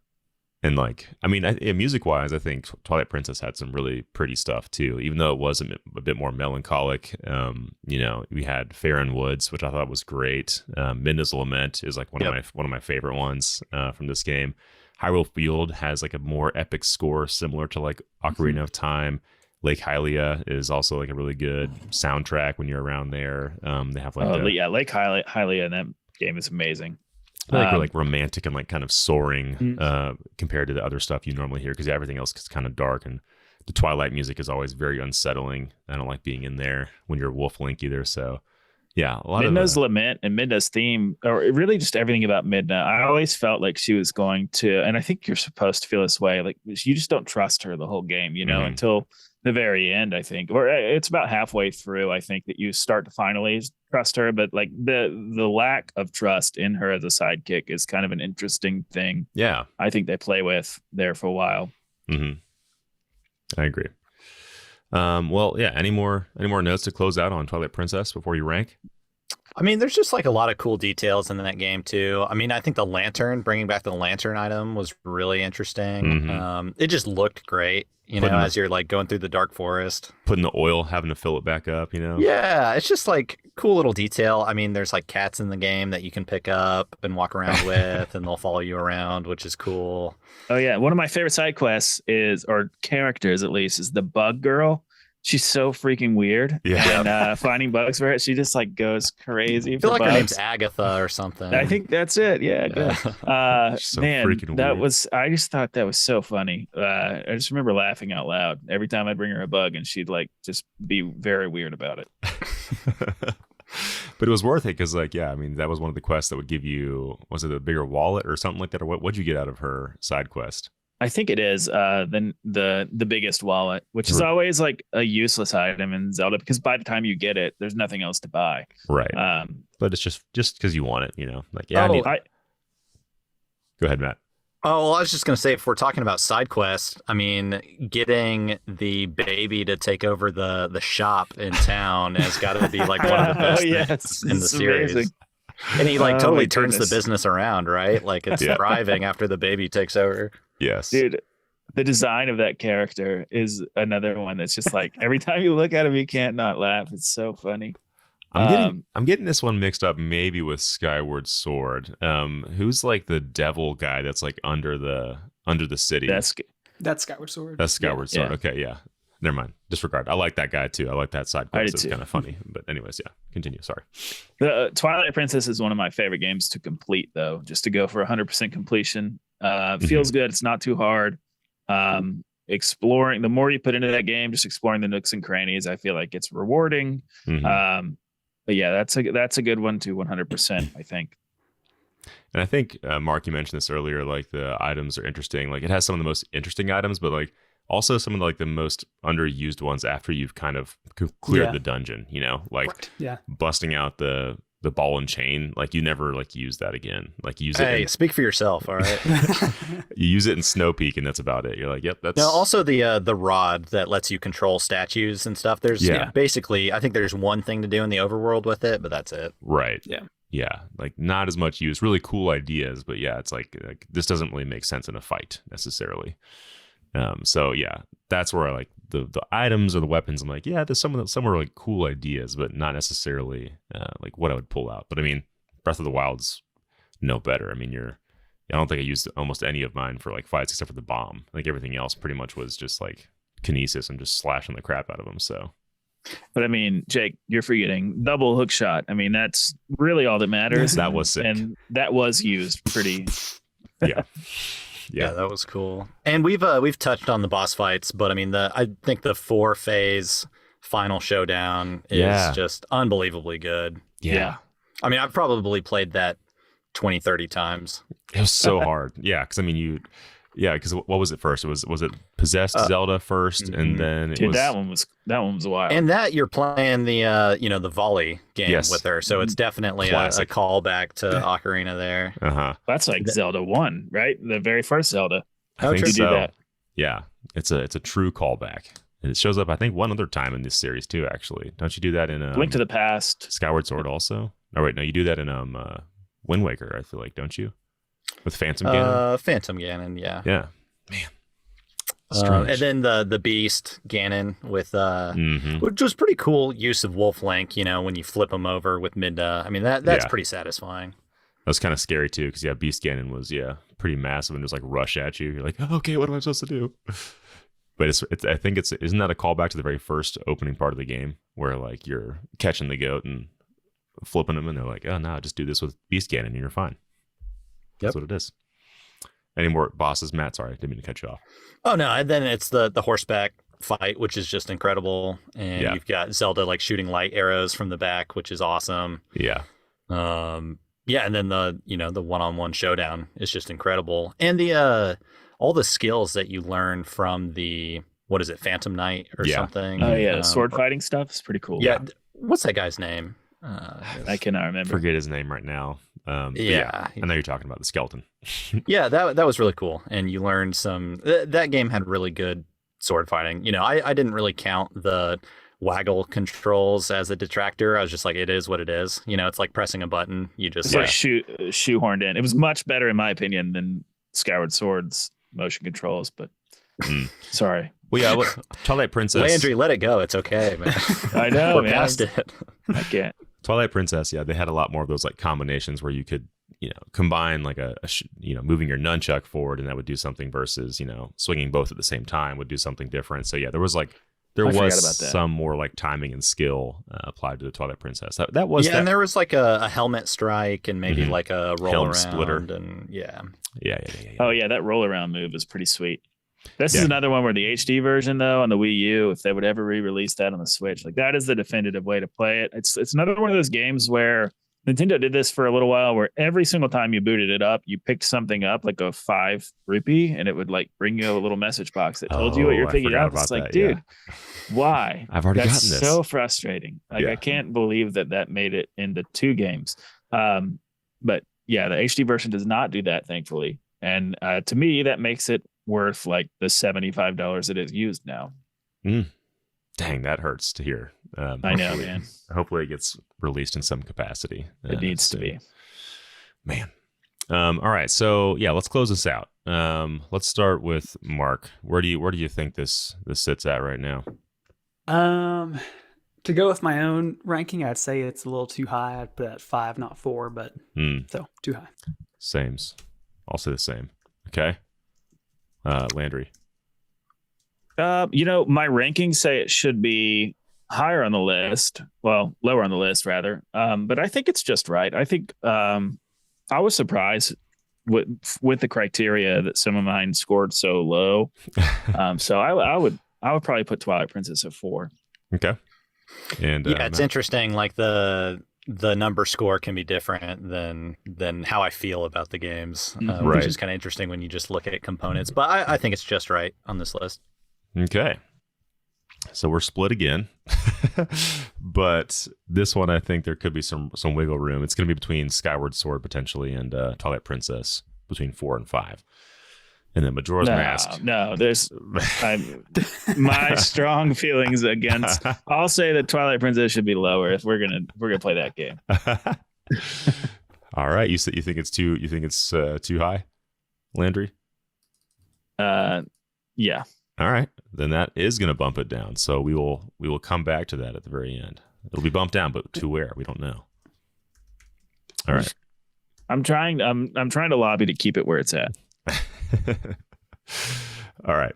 And like, I mean, music wise, I think Twilight Princess had some really pretty stuff too, even though it was a bit more melancholic. You know, we had Fair and Woods, which I thought was great. Midna's Lament is like one of my favorite ones from this game. Hyrule Field has like a more epic score similar to like Ocarina of Time. Lake Hylia is also like a really good soundtrack when you're around there. They have like Lake Hylia in that game is amazing. Like romantic and like kind of soaring compared to the other stuff you normally hear, because everything else is kind of dark, and the Twilight music is always very unsettling. I don't like being in there when you're Wolf Link either. So yeah, a lot Midna's Lament and Midna's theme, or really just everything about Midna. I always felt like she was going to, and I think you're supposed to feel this way, like you just don't trust her the whole game, you know, until the very end, I think, or it's about halfway through, I think, that you start to finally trust her. But like the lack of trust in her as a sidekick is kind of an interesting thing. Yeah, I think they play with there for a while. I agree. Well, yeah. Any more notes to close out on Twilight Princess before you rank? I mean, there's just like a lot of cool details in that game too. I mean, I think the lantern, bringing back the lantern item, was really interesting. It just looked great, you know, as you're like going through the dark forest. Putting the oil, having to fill it back up, you know? Yeah, it's just like cool little detail. I mean, there's like cats in the game that you can pick up and walk around with, and they'll follow you around, which is cool. Oh yeah, one of my favorite side quests or characters at least, is the bug girl. She's so freaking weird. Yeah. And finding bugs for her, she just like goes crazy. I feel like bugs. her name's Agatha or something. I think that's it. Yeah. Good. So man, freaking that weird. was. I just thought that was so funny. I just remember laughing out loud every time I'd bring her a bug, and she'd like just be very weird about it. But it was worth it because, like, yeah, I mean, that was one of the quests that would give you, was it a bigger wallet or something like that, or what'd you get out of her side quest? I think it is the biggest wallet, which is always like a useless item in Zelda, because by the time you get it, there's nothing else to buy. Right. But it's just because you want it, you know. Like, yeah. Go ahead, Matt. Oh, well, I was just going to say, if we're talking about side quests, I mean, getting the baby to take over the shop in town has got to be like one of the best things in the series. Amazing. And he like totally turns the business around, right? Like it's thriving after the baby takes over. Yes. Dude, the design of that character is another one that's just like every time you look at him, you can't not laugh. It's so funny. I'm getting this one mixed up maybe with Skyward Sword. Who's like the devil guy that's like under the city? That's Skyward Sword. That's Skyward Sword. Okay, yeah. Never mind. Disregard. I like that guy too. I like that side quest. It's kind of funny. But anyways, yeah. Continue. Sorry. The Twilight Princess is one of my favorite games to complete, though. Just to go for 100% completion. Feels good. It's not too hard. Exploring, the more you put into that game, just exploring the nooks and crannies, I feel like it's rewarding. But yeah, that's a good one too. 100%, I think. And I think Mark, you mentioned this earlier. Like the items are interesting. Like it has some of the most interesting items, but like also some of the most underused ones after you've kind of cleared the dungeon. You know, like busting out the ball and chain. Like you never like use that again. Like you use it. Hey, speak for yourself. All right. You use it in Snow Peak, and that's about it. You're like, yep, that's. Now, also the rod that lets you control statues and stuff. There's basically, I think there's one thing to do in the overworld with it, but that's it. Right. Yeah. Like not as much use. Really cool ideas, but yeah, it's like this doesn't really make sense in a fight necessarily. So yeah, that's where I like the items or the weapons. I'm like, yeah, there's some are like cool ideas, but not necessarily like what I would pull out. But I mean, Breath of the Wild's no better. I mean, I don't think I used almost any of mine for like fights except for the bomb. Like everything else pretty much was just like kinesis and just slashing the crap out of them. So. But I mean, Jake, you're forgetting double hook shot. I mean, that's really all that matters. That was sick. And that was used pretty. Yeah, that was cool. And we've touched on the boss fights, but I mean, I think the 4-phase final showdown is just unbelievably good. Yeah. I mean, I've probably played that 20, 30 times. It was so hard. Yeah, because I mean, because what was it first? Was it Possessed Zelda first, and then it was... that one was wild. And that you're playing the volley game with her, so it's definitely a callback to Ocarina there. That's like Zelda 1, right? The very first Zelda. I think so. Do that. Yeah, it's a true callback, and it shows up I think one other time in this series too. Actually, don't you do that in Link to the Past, Skyward Sword also? Oh wait, no, you do that in Wind Waker. I feel like, don't you? With Phantom Ganon? Phantom Ganon, yeah. Yeah. And then the beast Ganon with which was pretty cool use of Wolf Link. When you flip him over with mid. I mean that's pretty satisfying. That was kind of scary too, because Beast Ganon was pretty massive and just like rush at you. You're like, oh, okay, what am I supposed to do? But I think isn't that a callback to the very first opening part of the game where like you're catching the goat and flipping him, and they're like, oh no, just do this with Beast Ganon and you're fine. That's what it is. Any more bosses, Matt? Sorry, I didn't mean to cut you off. Oh no, and then it's the horseback fight, which is just incredible, and you've got Zelda like shooting light arrows from the back, which is awesome. Yeah. And then the one-on-one showdown is just incredible, and the all the skills that you learn from the Phantom Knight or something. Oh yeah, sword fighting stuff is pretty cool. Yeah, what's that guy's name? I cannot remember. Forget his name right now. I know you're talking about the skeleton. Yeah, that was really cool, and you learned some. That game had really good sword fighting. I didn't really count the waggle controls as a detractor. I was just like, it is what it is. It's like pressing a button. You just like shoehorned in. It was much better in my opinion than Skyward Sword's motion controls, but sorry. Well, yeah, Twilight Princess. Landry, let it go. It's okay, man. I know, We're past it. I can't. Twilight Princess, they had a lot more of those like combinations where you could, combine like moving your nunchuck forward, and that would do something versus, swinging both at the same time would do something different. So there was some more like timing and skill applied to the Twilight Princess. That was and there was like a helmet strike and maybe like a roll helm around splitter. And yeah. Oh yeah, that roll around move is pretty sweet. This is another one where the HD version though on the Wii U, if they would ever re-release that on the Switch, like that is the definitive way to play it. It's another one of those games where Nintendo did this for a little while, where every single time you booted it up, you picked something up like a 5 rupee, and it would like bring you a little message box that told you what you're picking up. It's like, dude, why? I've already gotten this. So frustrating. Like I can't believe that made it into 2 games. But yeah, the HD version does not do that, thankfully. And to me, that makes it worth like the $75 it is used now. Dang, that hurts to hear. I know, man. Hopefully it gets released in some capacity. It needs to be. Man. All right, so let's close this out. Let's start with Mark. Where do you think this sits at right now? To go with my own ranking, I'd say it's a little too high. I'd put it at 5, not 4, but so too high. Sames. I'll say the same. Okay. Landry. My rankings say it should be higher on the list. Well, lower on the list rather. But I think it's just right. I think I was surprised with the criteria that some of mine scored so low. So I would probably put Twilight Princess at 4. Okay. And it's interesting. Like the number score can be different than how I feel about the games, which is kind of interesting when you just look at components. But I think it's just right on this list. Okay. So we're split again. But this one, I think there could be some wiggle room. It's going to be between Skyward Sword potentially and Twilight Princess between 4 and 5. And then Majora's Mask. No, there's my strong feelings against. I'll say that Twilight Princess should be lower if we're gonna play that game. All right, you think it's too high, Landry? Yeah. All right, then that is gonna bump it down. So we will come back to that at the very end. It'll be bumped down, but to where we don't know. All right. I'm trying to lobby to keep it where it's at. All right,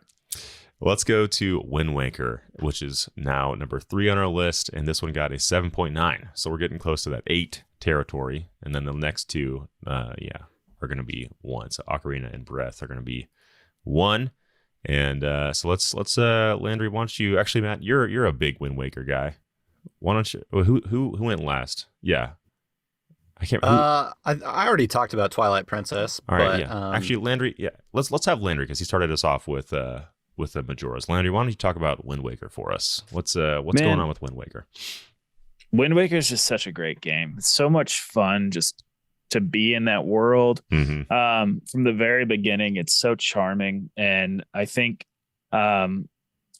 let's go to Wind Waker, which is now number 3 on our list, and this one got a 7.9, so we're getting close to that 8 territory. And then the next 2 are going to be 1, so Ocarina and Breath are going to be 1. And so let's Landry, why don't you, actually Matt, you're a big Wind Waker guy, why don't you, who went last? I can't. I already talked about Twilight Princess. All right, actually, Landry, let's have Landry, because he started us off with the Majoras. Landry, why don't you talk about Wind Waker for us? What's going on with Wind Waker? Wind Waker is just such a great game. It's so much fun just to be in that world. From the very beginning, it's so charming, and I think all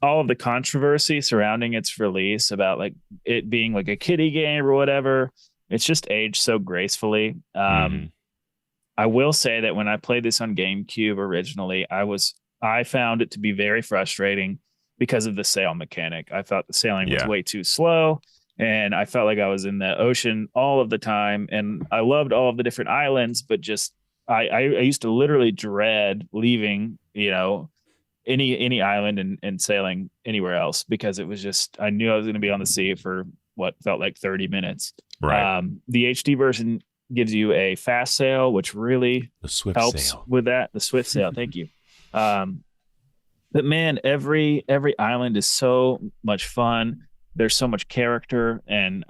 of the controversy surrounding its release about like it being like a kiddie game or whatever, it's just aged so gracefully. I will say that when I played this on GameCube originally, I was I found it to be very frustrating because of the sail mechanic. I thought the sailing was way too slow, and I felt like I was in the ocean all of the time. And I loved all of the different islands, but just I used to literally dread leaving, any island and sailing anywhere else, because it was just, I knew I was going to be on the sea for what felt like 30 minutes. Right. The HD version gives you a fast sail, which really helps with that. The swift sail. Thank you. But man, every island is so much fun. There's so much character. And,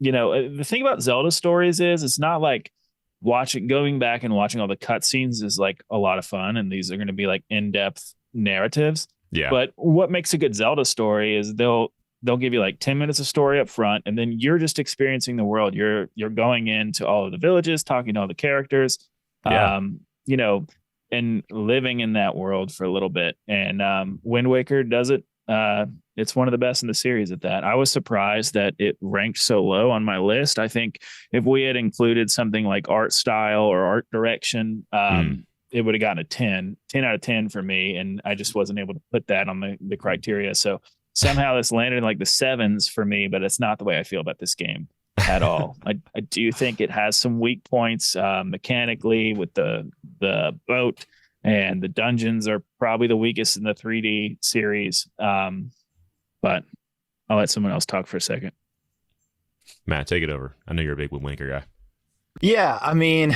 the thing about Zelda stories is it's not like going back and watching all the cutscenes is like a lot of fun. And these are going to be like in-depth narratives. Yeah. But what makes a good Zelda story is they'll give you like 10 minutes of story up front, and then you're just experiencing the world. You're going into all of the villages, talking to all the characters, and living in that world for a little bit. And Wind Waker does it. It's one of the best in the series at that. I was surprised that it ranked so low on my list. I think if we had included something like art style or art direction, it would have gotten a 10 out of 10 for me. And I just wasn't able to put that on the criteria. So somehow this landed in like the 7s for me, but it's not the way I feel about this game at all. I do think it has some weak points mechanically with the boat, and the dungeons are probably the weakest in the 3D series. But I'll let someone else talk for a second. Matt, take it over. I know you're a big Wind Waker guy. Yeah, I mean,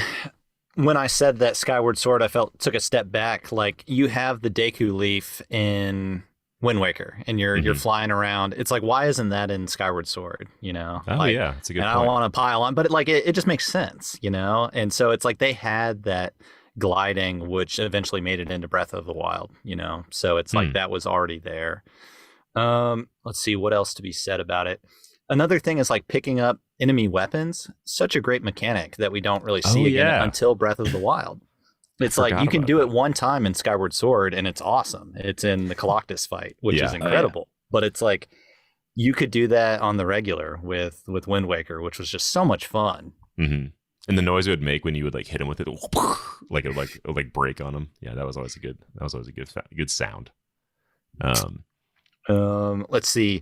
when I said that Skyward Sword, I took a step back. Like, you have the Deku Leaf in Wind Waker, and you're flying around. It's like, why isn't that in Skyward Sword? Oh, like, yeah, it's a good point. I don't want to pile on, but it just makes sense, And so it's like they had that gliding, which eventually made it into Breath of the Wild, So it's like that was already there. Let's see what else to be said about it. Another thing is like picking up enemy weapons. Such a great mechanic that we don't really see again until Breath of the Wild. It's like you can do it one time in Skyward Sword and it's awesome. It's in the Colossus fight, which is incredible. But it's like you could do that on the regular with Wind Waker, which was just so much fun. Mm-hmm. And the noise it would make when you would like hit him with it, like it would break on him. Yeah, that was always a good sound. Let's see.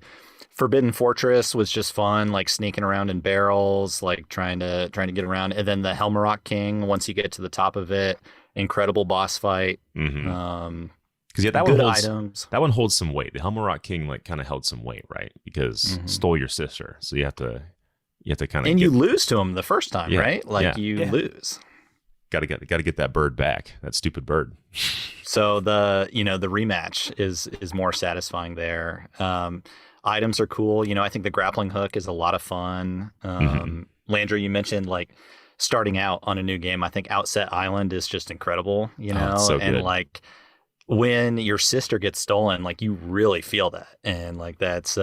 Forbidden Fortress was just fun, like sneaking around in barrels, like trying to get around. And then the Helmarock King, once you get to the top of it, incredible boss fight. Mm-hmm. Because that one holds some weight. The Helmarock King like kind of held some weight, right? Because stole your sister, so you have to kind of. And you lose to him the first time, right? Like you lose. Got to get that bird back. That stupid bird. So the rematch is more satisfying there. Items are cool. I think the grappling hook is a lot of fun. Landry, you mentioned like starting out on a new game. I think Outset Island is just incredible. So and good. like when your sister gets stolen, like you really feel that, and like that's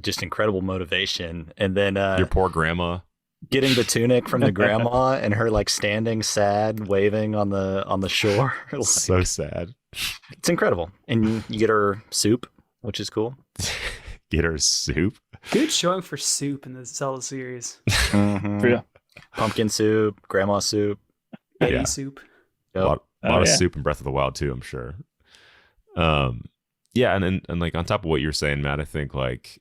just incredible motivation. And then your poor grandma. Getting the tunic from the grandma and her like standing sad, waving on the shore. Like, so sad. It's incredible. And you get her soup, which is cool. Get her soup. Good showing for soup in the Zelda series. Yeah. Pumpkin soup, grandma soup, baby soup. Yep. A lot of soup in Breath of the Wild too, I'm sure. Yeah, and like on top of what you're saying, Matt, I think like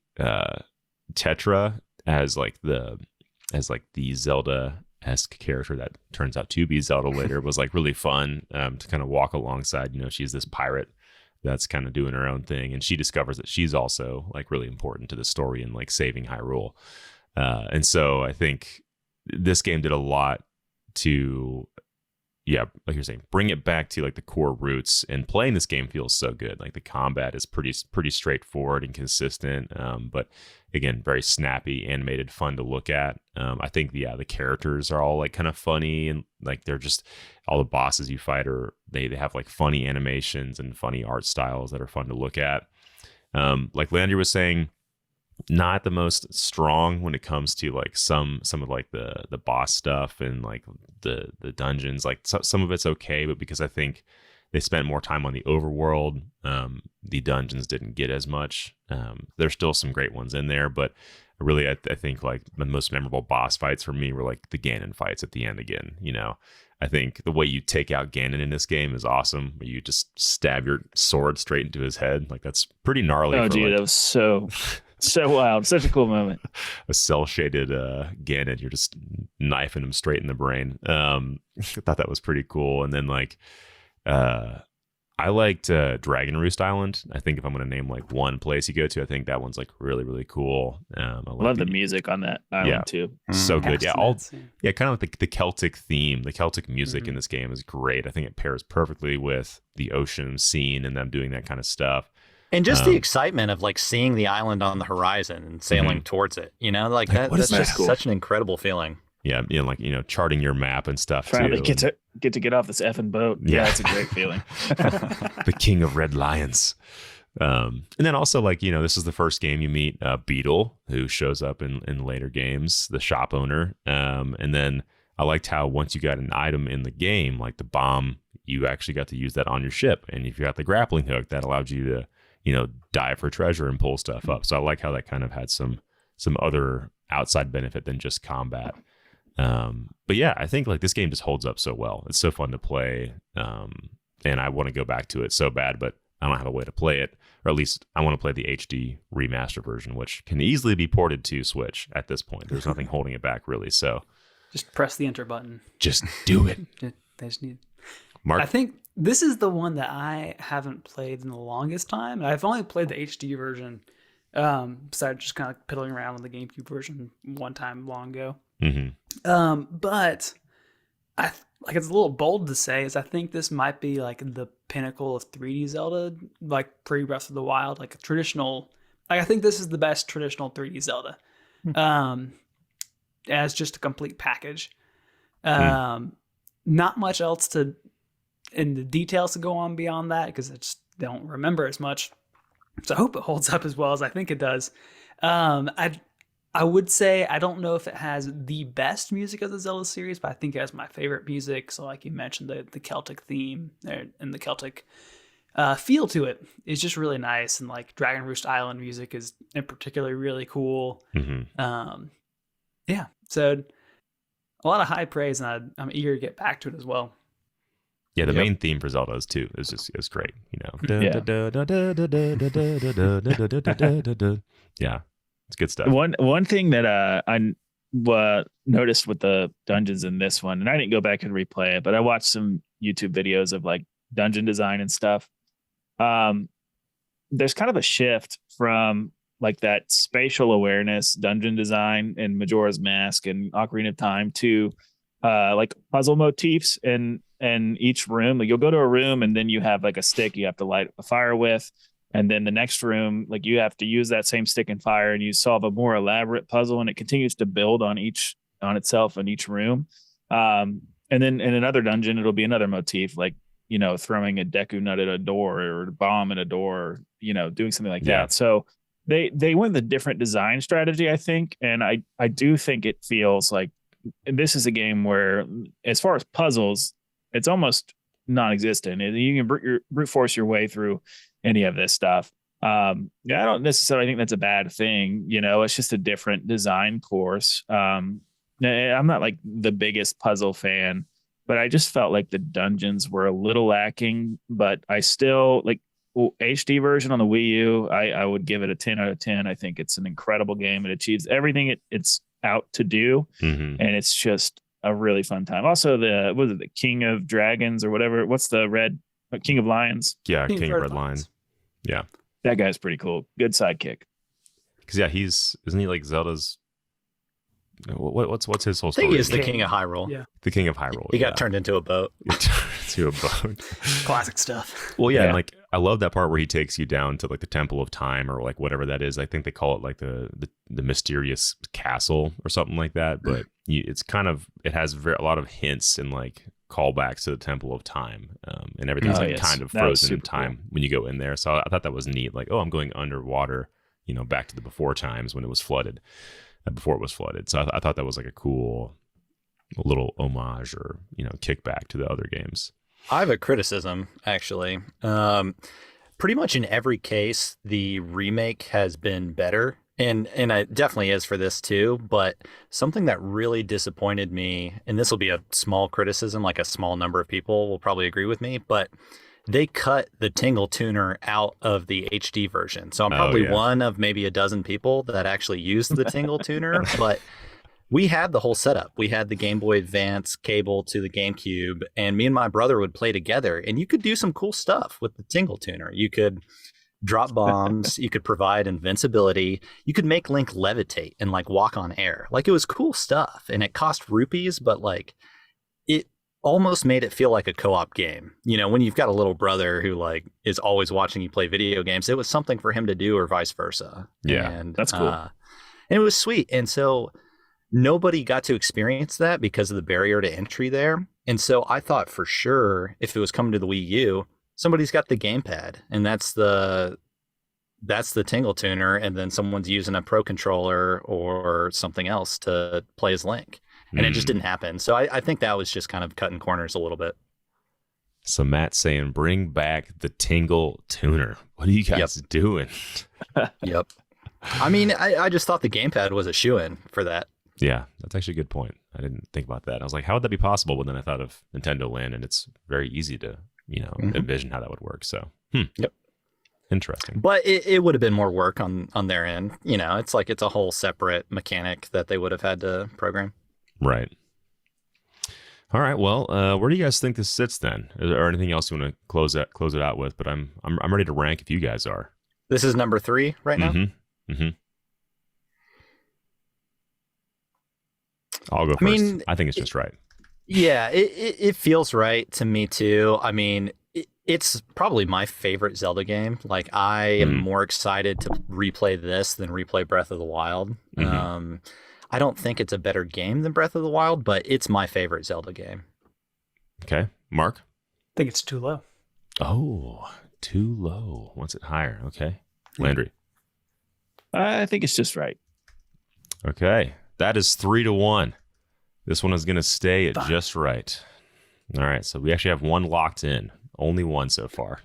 Tetra as the Zelda-esque character that turns out to be Zelda later was like really fun to kind of walk alongside. She's this pirate that's kind of doing her own thing, and she discovers that she's also like really important to the story and like saving Hyrule. And so I think this game did a lot to, like you're saying, bring it back to like the core roots. And playing this game feels so good. Like the combat is pretty straightforward and consistent, but again, very snappy, animated, fun to look at. I think the characters are all like kind of funny, and like they're just all the bosses you fight they have like funny animations and funny art styles that are fun to look at. Like Landry was saying, not the most strong when it comes to like some of like the boss stuff and like the dungeons. Like some of it's okay, but because I think they spent more time on the overworld, the dungeons didn't get as much. There's still some great ones in there, but really I think like the most memorable boss fights for me were like the Ganon fights at the end again. I think the way you take out Ganon in this game is awesome. Where you just stab your sword straight into his head. Like that's pretty gnarly. Oh, dude, that was so wild. Such a cool moment. A cell shaded Ganon, you're just knifing him straight in the brain. I thought that was pretty cool. And then like I liked Dragon Roost Island. I think if I'm going to name like one place you go to, I think that one's like really, really cool. I love the music on that island too. So good. Yeah. Kind of like the Celtic theme, the Celtic music Mm-hmm. in this game is great. I think it pairs perfectly with the ocean scene and them doing that kind of stuff. And just the excitement of like seeing the island on the horizon and sailing towards it, you know, like that's just such an incredible feeling. Yeah, like charting your map and stuff Trying too. to get off this effing boat. Yeah, it's a great feeling. The king of red lions. And then also like this is the first game you meet Beetle, who shows up in later games, the shop owner. And then I liked how once you got an item in the game, like the bomb, you actually got to use that on your ship. And if you got the grappling hook, that allowed you to dive for treasure and pull stuff up. So I like how that kind of had some other outside benefit than just combat. But yeah, I think like this game just holds up so well. It's so fun to play. And I want to go back to it so bad, but I don't have a way to play it, or at least I want to play the HD remaster version, which can easily be ported to Switch at this point. There's nothing holding it back really. So Just press the enter button. just do it. They just need. Mark, I think this is the one that I haven't played in the longest time. I've only played the HD version, besides just kind of piddling around with the GameCube version one time long ago. But it's a little bold to say is I think this might be like the pinnacle of 3D Zelda, like pre Breath of the Wild, like a traditional. Like I think this is the best traditional 3D Zelda, as just a complete package. Not much else in the details to go on beyond that because I just don't remember as much. So I hope it holds up as well as I think it does. I would say I don't know if it has the best music of the Zelda series, but I think it has my favorite music. So like you mentioned, the Celtic theme and the Celtic feel to it is just really nice. And like Dragon Roost Island music is in particular really cool. Yeah, so a lot of high praise, and I'm eager to get back to it as well. Yeah, the main theme for Zelda is too. It's great. Yeah, it's good stuff. One thing that I noticed with the dungeons in this one, and I didn't go back and replay it, but I watched some YouTube videos of like dungeon design and stuff. There's kind of a shift from like that spatial awareness dungeon design in Majora's Mask and Ocarina of Time to like puzzle motifs in each room. Like you'll go to a room and then you have like a stick you have to light a fire with, and then the next room like you have to use that same stick and fire and you solve a more elaborate puzzle, and it continues to build on itself in each room. And then in another dungeon it'll be another motif, like throwing a Deku nut at a door or a bomb at a door, or doing something like that. So they went with a different design strategy, I think, and I do think it feels like this is a game where, as far as puzzles, it's almost non-existent. You can brute force your way through any of this stuff. I don't necessarily think that's a bad thing. It's just a different design course. I'm not like the biggest puzzle fan, but I just felt like the dungeons were a little lacking. But I still like HD version on the Wii U. I would give it a 10 out of 10. I think it's an incredible game. It achieves everything it's out to do, and it's just a really fun time. Also, the King of Dragons or whatever. What's the King of Lions? Yeah, King of Red Lions. Yeah, that guy's pretty cool. Good sidekick. Because isn't he like Zelda's? What's his whole story? I think he's the King of Hyrule. Yeah, the King of Hyrule. He got turned into a boat. To a boat. Classic stuff. Well, yeah, and like I love that part where he takes you down to like the Temple of Time or like whatever that is. I think they call it like the mysterious castle or something like that. But it's kind of, it has a lot of hints and like callbacks to the Temple of Time, and everything's kind of frozen in time when you go in there. So I thought that was neat. Like, oh, I'm going underwater, back to the before times when it was flooded. Before it was flooded. So I thought that was like a cool little homage or, kickback to the other games. I have a criticism, actually. Pretty much in every case, the remake has been better And it definitely is for this too, but something that really disappointed me, and this will be a small criticism, like a small number of people will probably agree with me, but they cut the Tingle Tuner out of the HD version. So I'm probably one of maybe a dozen people that actually used the Tingle Tuner, but we had the whole setup. We had the Game Boy Advance cable to the GameCube, and me and my brother would play together, and you could do some cool stuff with the Tingle Tuner. You could drop bombs, you could provide invincibility, you could make Link levitate and like walk on air. Like it was cool stuff, and it cost rupees, but like it almost made it feel like a co-op game. You know, when you've got a little brother who like is always watching you play video games, it was something for him to do or vice versa. Yeah, and that's cool. And it was sweet. And so nobody got to experience that because of the barrier to entry there. And so I thought for sure if it was coming to the Wii U, somebody's got the gamepad, and that's the Tingle Tuner, and then someone's using a Pro Controller or something else to play as Link. And it just didn't happen. So I think that was just kind of cutting corners a little bit. So Matt's saying, bring back the Tingle Tuner. What are you guys doing? Yep. I mean, I just thought the gamepad was a shoo-in for that. Yeah, that's actually a good point. I didn't think about that. I was like, how would that be possible? But then I thought of Nintendo Land, and it's very easy to, envision how that would work. So, Yep. Interesting. But it would have been more work on their end. You know, it's like it's a whole separate mechanic that they would have had to program. Right. All right. Well, where do you guys think this sits then? Is there anything else you want to close it out with? But I'm ready to rank if you guys are. This is number 3 right now. Mm-hmm. I'll go first. I mean, I think it's just right. Yeah, it feels right to me too. I mean, it's probably my favorite Zelda game. Like, I am more excited to replay this than replay Breath of the Wild. I don't think it's a better game than Breath of the Wild, but it's my favorite Zelda game. Okay. Mark? I think it's too low. Oh, too low. Wants it higher. Okay. Landry? I think it's just right. Okay. That is 3-1. This one is going to stay at just right. All right. So we actually have one locked in. Only one so far.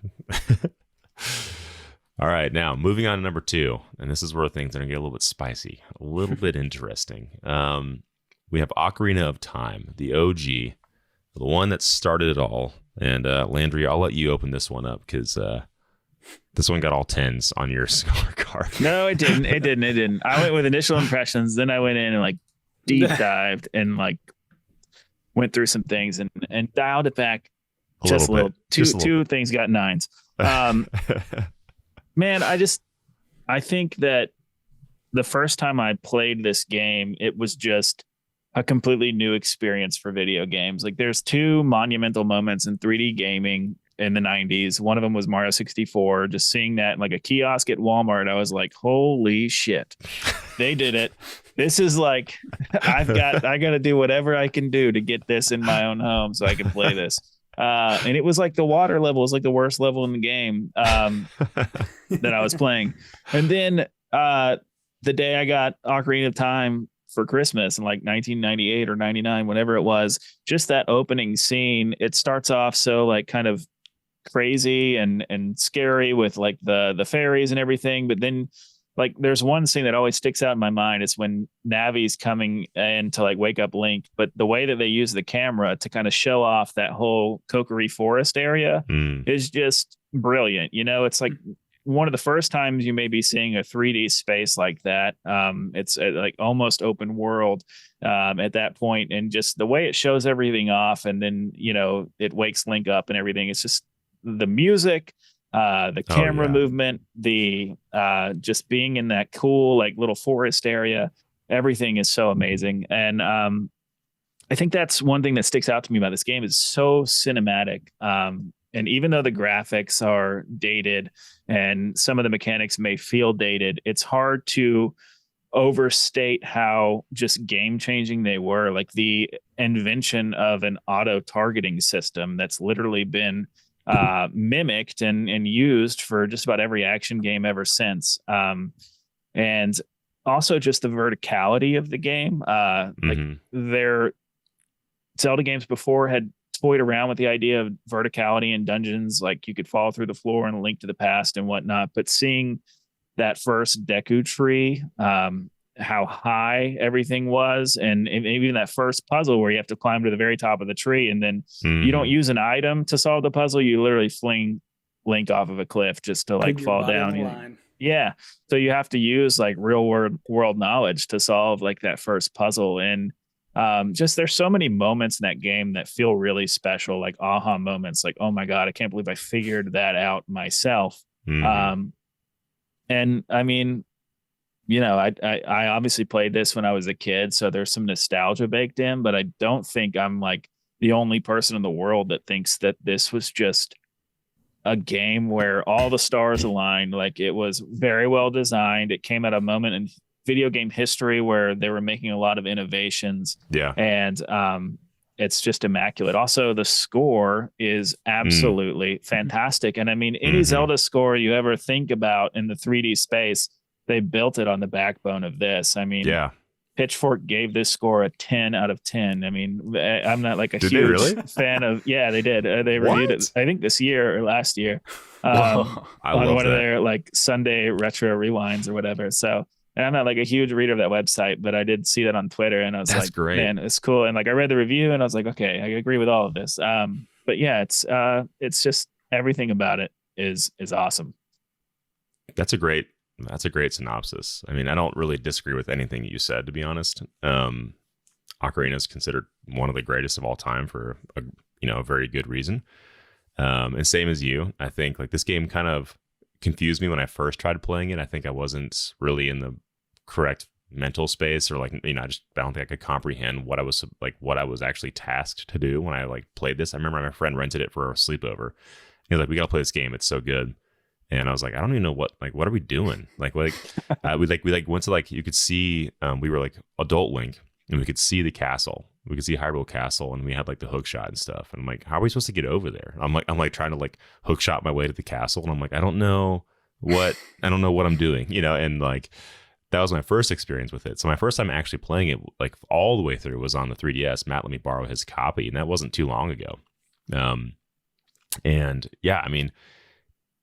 All right. Now, moving on to number 2. And this is where things are going to get a little bit spicy, a little bit interesting. We have Ocarina of Time, the OG, the one that started it all. And Landry, I'll let you open this one up because this one got all 10s on your scorecard. No, it didn't. It didn't. I went with initial impressions. Then I went in and like deep dived and like went through some things and dialed it back just a little. Two things got 9s. Man, I think that the first time I played this game, it was just a completely new experience for video games. Like, there's 2 monumental moments in 3D gaming in the 90s. One of them was Mario 64. Just seeing that in like a kiosk at Walmart, I was like, holy shit, they did it. This is like, I got to do whatever I can do to get this in my own home so I can play this. And it was like the water level was like the worst level in the game that I was playing. And then the day I got Ocarina of Time for Christmas in like 1998 or 99, whenever it was, just that opening scene, it starts off so like kind of crazy and scary with like the fairies and everything. But then like there's one scene that always sticks out in my mind. It's when Navi's coming in to like wake up Link, but the way that they use the camera to kind of show off that whole Kokiri forest area is just brilliant. You know, it's like one of the first times you may be seeing a 3D space like that. It's like almost open world at that point, and just the way it shows everything off, and then, you know, it wakes Link up and everything. It's just the music, the camera movement, the just being in that cool like little forest area. Everything is so amazing. And I think that's one thing that sticks out to me about this game is so cinematic. And even though the graphics are dated and some of the mechanics may feel dated, it's hard to overstate how just game changing they were. Like the invention of an auto targeting system that's literally been mimicked and used for just about every action game ever since. And also just the verticality of the game. Like their Zelda games before had toyed around with the idea of verticality in dungeons, like you could fall through the floor and Link to the Past and whatnot. But seeing that first Deku tree, how high everything was, and even that first puzzle where you have to climb to the very top of the tree, and then you don't use an item to solve the puzzle. You literally fling Link off of a cliff just to like Put your fall body on down. the line. Yeah. So you have to use like real world knowledge to solve like that first puzzle. And just there's so many moments in that game that feel really special, like aha moments, like, oh my God, I can't believe I figured that out myself. And I mean, you know, I obviously played this when I was a kid, so there's some nostalgia baked in, but I don't think I'm like the only person in the world that thinks that this was just a game where all the stars aligned. Like, it was very well designed. It came at a moment in video game history where they were making a lot of innovations. Yeah. And it's just immaculate. Also, the score is absolutely fantastic. And I mean, any Zelda score you ever think about in the 3D space, they built it on the backbone of this. I mean, yeah. Pitchfork gave this score a 10 out of 10. I mean, I'm not like a Did huge they really? fan of. Yeah, they did. They reviewed it, I think, this year or last year, I on love one that. of their like Sunday retro rewinds or whatever. So, and I'm not like a huge reader of that website, but I did see that on Twitter, and I was like, great. man, it's cool. And like, I read the review, and I was like, okay, I agree with all of this. But yeah, it's just everything about it is awesome. That's a great synopsis. I mean, I don't really disagree with anything you said, to be honest. Ocarina is considered one of the greatest of all time for a very good reason. And same as you, I think like this game kind of confused me when I first tried playing it. I think I wasn't really in the correct mental space, or like, I don't think I could comprehend what I was actually tasked to do when I like played this. I remember my friend rented it for a sleepover. He was like, "We gotta play this game. It's so good." And I was like, I don't even know what are we doing? We went to like, you could see, we were like adult Link, and we could see the castle. We could see Hyrule Castle, and we had like the hook shot and stuff. And I'm like, how are we supposed to get over there? I'm like trying to like hook shot my way to the castle. And I'm like, I don't know what I'm doing, and like, that was my first experience with it. So my first time actually playing it, like all the way through, was on the 3DS. Matt let me borrow his copy, and that wasn't too long ago. And yeah, I mean,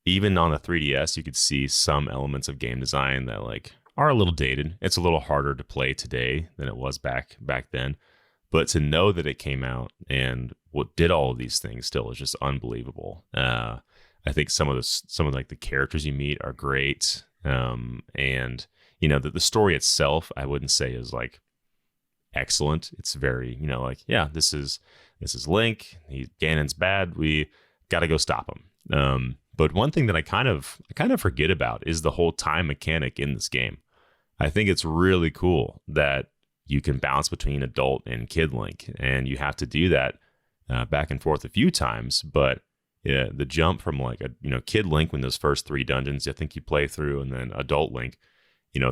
even on the 3DS, you could see some elements of game design that like are a little dated. It's a little harder to play today than it was back then. But to know that it came out and what did all of these things still is just unbelievable. I think some of like the characters you meet are great. And the story itself, I wouldn't say is like excellent. It's very, like, yeah, this is Link. Ganon's bad. We got to go stop him. But one thing that I kind of forget about is the whole time mechanic in this game. I think it's really cool that you can bounce between adult and kid Link, and you have to do that back and forth a few times. But yeah, the jump from like kid Link, when those first 3 dungeons I think you play through, and then adult Link,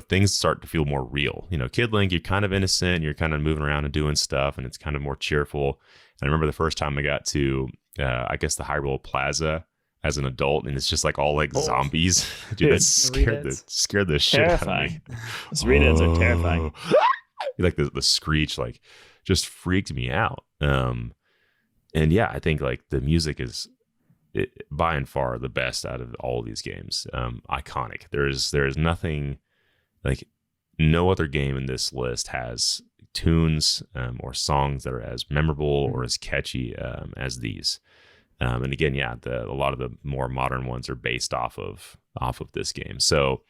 things start to feel more real. Kid Link, you're kind of innocent, you're kind of moving around and doing stuff, and it's kind of more cheerful. And I remember the first time I got to I guess the Hyrule Plaza as an adult, and it's just like all like zombies. Dude, that scared the shit out of me. Those readings are terrifying. Like the screech like just freaked me out. And yeah, I think like the music is by and far the best out of all of these games. Iconic. There is nothing like, no other game in this list has tunes or songs that are as memorable or as catchy as these. And again, yeah, a lot of the more modern ones are based off of this game. So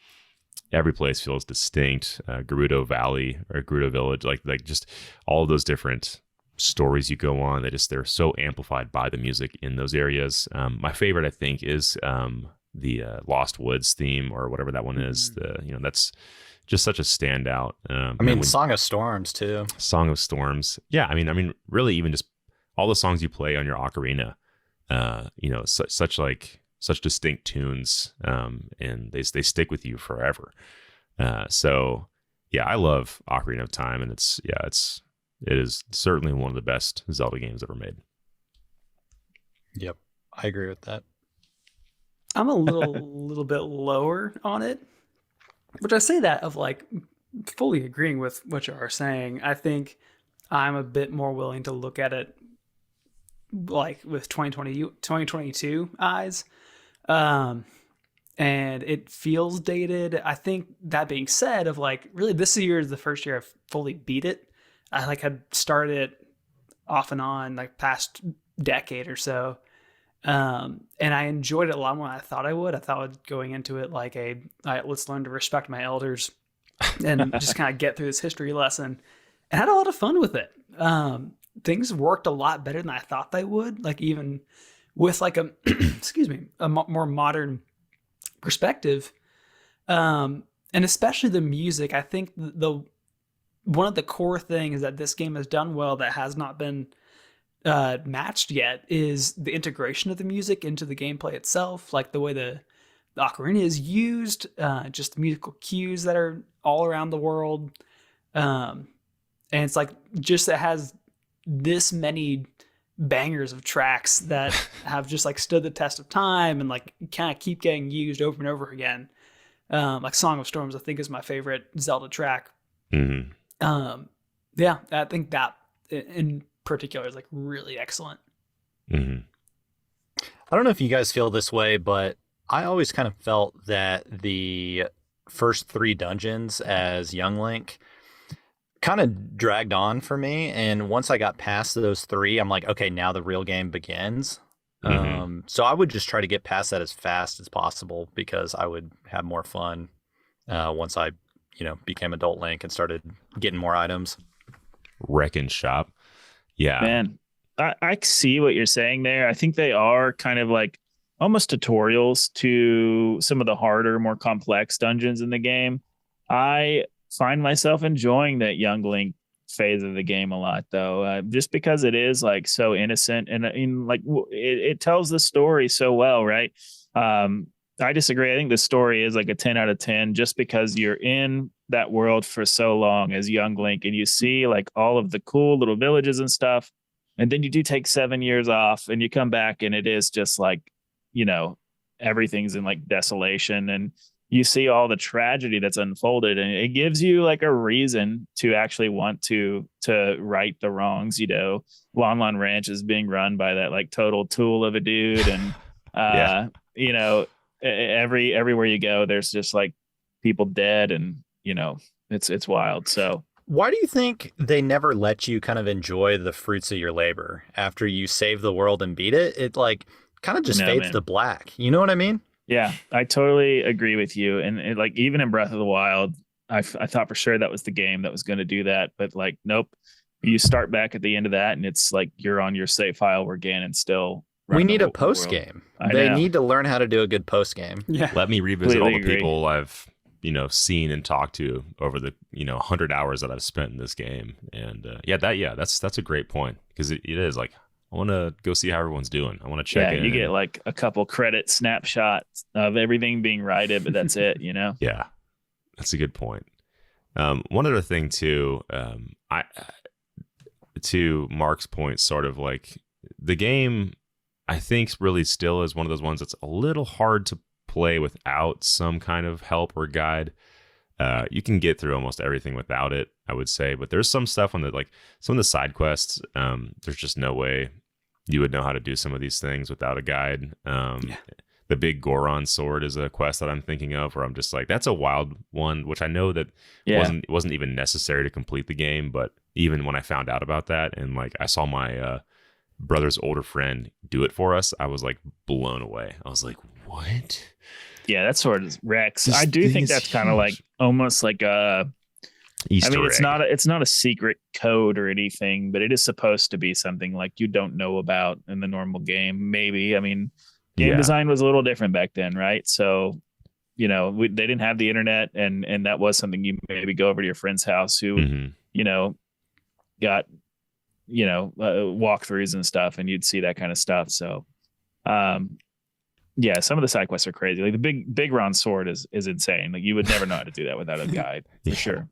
every place feels distinct. Gerudo Valley or Gerudo Village, like just all of those different stories you go on. They're so amplified by the music in those areas. My favorite, I think, is the Lost Woods theme, or whatever that one is. That's just such a standout. Song of Storms too. Song of Storms. Yeah, I mean, really, even just all the songs you play on your ocarina. Such distinct tunes, and they stick with you forever. So yeah, I love Ocarina of Time, and it is certainly one of the best Zelda games ever made. Yep, I agree with that. I'm a little bit lower on it, which I say that of like fully agreeing with what you are saying. I think I'm a bit more willing to look at it like with 2022 eyes. and it feels dated. I think that being said, of like really this year is the first year I've fully beat it. I like had started it off and on like past decade or so. And I enjoyed it a lot more than I thought I would. I thought going into it like let's learn to respect my elders and just kind of get through this history lesson, and had a lot of fun with it. Things worked a lot better than I thought they would. Like even with like a, excuse me, a more modern perspective. And especially the music. I think one of the core things that this game has done well that has not been matched yet is the integration of the music into the gameplay itself, like the way the ocarina is used, just the musical cues that are all around the world. And it's like just it has this many bangers of tracks that have just like stood the test of time and like kind of keep getting used over and over again. Like Song of Storms, I think, is my favorite Zelda track. Mm-hmm. Yeah, I think that in particular is like really excellent. Mm-hmm. I don't know if you guys feel this way, but I always kind of felt that the first 3 dungeons as Young Link kind of dragged on for me. And once I got past those 3, I'm like, okay, now the real game begins. Mm-hmm. So I would just try to get past that as fast as possible because I would have more fun once I, became adult Link and started getting more items. Wreck and shop. Yeah. Man, I see what you're saying there. I think they are kind of like almost tutorials to some of the harder, more complex dungeons in the game. I find myself enjoying that Young Link phase of the game a lot, though, just because it is like so innocent and like it tells the story so well, right? I disagree. I think the story is like a 10 out of 10 just because you're in that world for so long as Young Link and you see like all of the cool little villages and stuff. And then you do take 7 years off and you come back and it is just like, everything's in like desolation and you see all the tragedy that's unfolded and it gives you like a reason to actually want to right the wrongs. Lon Lon Ranch is being run by that like total tool of a dude. And, everywhere you go, there's just like people dead and, it's wild. So why do you think they never let you kind of enjoy the fruits of your labor after you save the world and beat it? It like kind of just fades to black. You know what I mean? Yeah, I totally agree with you. And it, like even in Breath of the Wild, I thought for sure that was the game that was going to do that. But like, nope. You start back at the end of that and it's like you're on your save file where Ganon's still. We need a post game. They need to learn how to do a good post game. Yeah. Let me revisit all the people I've seen and talked to over the 100 hours that I've spent in this game. And that's a great point because it is like I want to go see how everyone's doing. I want to check in. You get like a couple credit snapshots of everything being righted, but that's it, Yeah, that's a good point. One other thing too, to Mark's point, sort of like the game, I think really still is one of those ones that's a little hard to play without some kind of help or guide. You can get through almost everything without it, I would say, but there's some stuff on the like some of the side quests. There's just no way you would know how to do some of these things without a guide. The big Goron sword is a quest that I'm thinking of where I'm just like, that's a wild one, which I know that wasn't even necessary to complete the game. But even when I found out about that and like I saw my brother's older friend do it for us, I was like blown away. I was like, what? Yeah, that sword is Rex. I do think that's kind of like almost like a Easter egg. It's not a secret code or anything, but it is supposed to be something like you don't know about in the normal game. Maybe. I mean, game design was a little different back then, right? So, they didn't have the internet, and that was something you maybe go over to your friend's house who, got, walkthroughs and stuff, and you'd see that kind of stuff. So, some of the side quests are crazy. Like the big Ron sword is insane. Like you would never know how to do that without a guide for sure.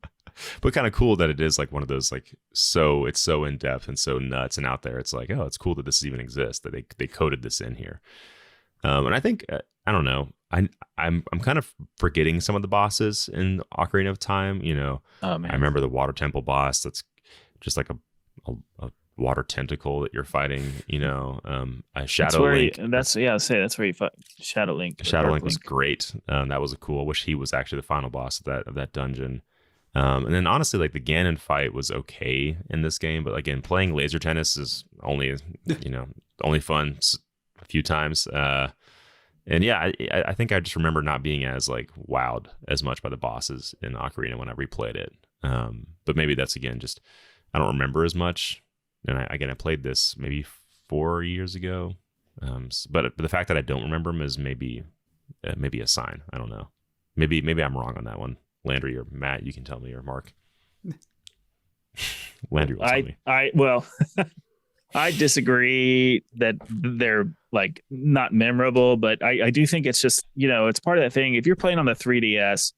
But kind of cool that it is like one of those like it's so in depth and so nuts and out there. It's like, oh, it's cool that this even exists, that they coded this in here. And I think I don't know. I'm kind of forgetting some of the bosses in Ocarina of Time. Oh man, I remember the Water Temple boss. That's just like a water tentacle that you're fighting. A Shadow Link. Link. That's where you fight Shadow Link. Shadow Link was great. That was cool. I wish he was actually the final boss of that dungeon. And then honestly, like the Ganon fight was okay in this game, but again, playing laser tennis is only fun a few times. And yeah, I think I just remember not being as like wowed as much by the bosses in Ocarina when I replayed it. But maybe that's again just I don't remember as much. And I played this maybe 4 years ago. But the fact that I don't remember them is maybe a sign. I don't know. Maybe I'm wrong on that one. Landry or Matt, you can tell me, or Mark. Landry will tell me. Well, I disagree that they're like not memorable, but I do think it's just, it's part of that thing. If you're playing on the 3DS,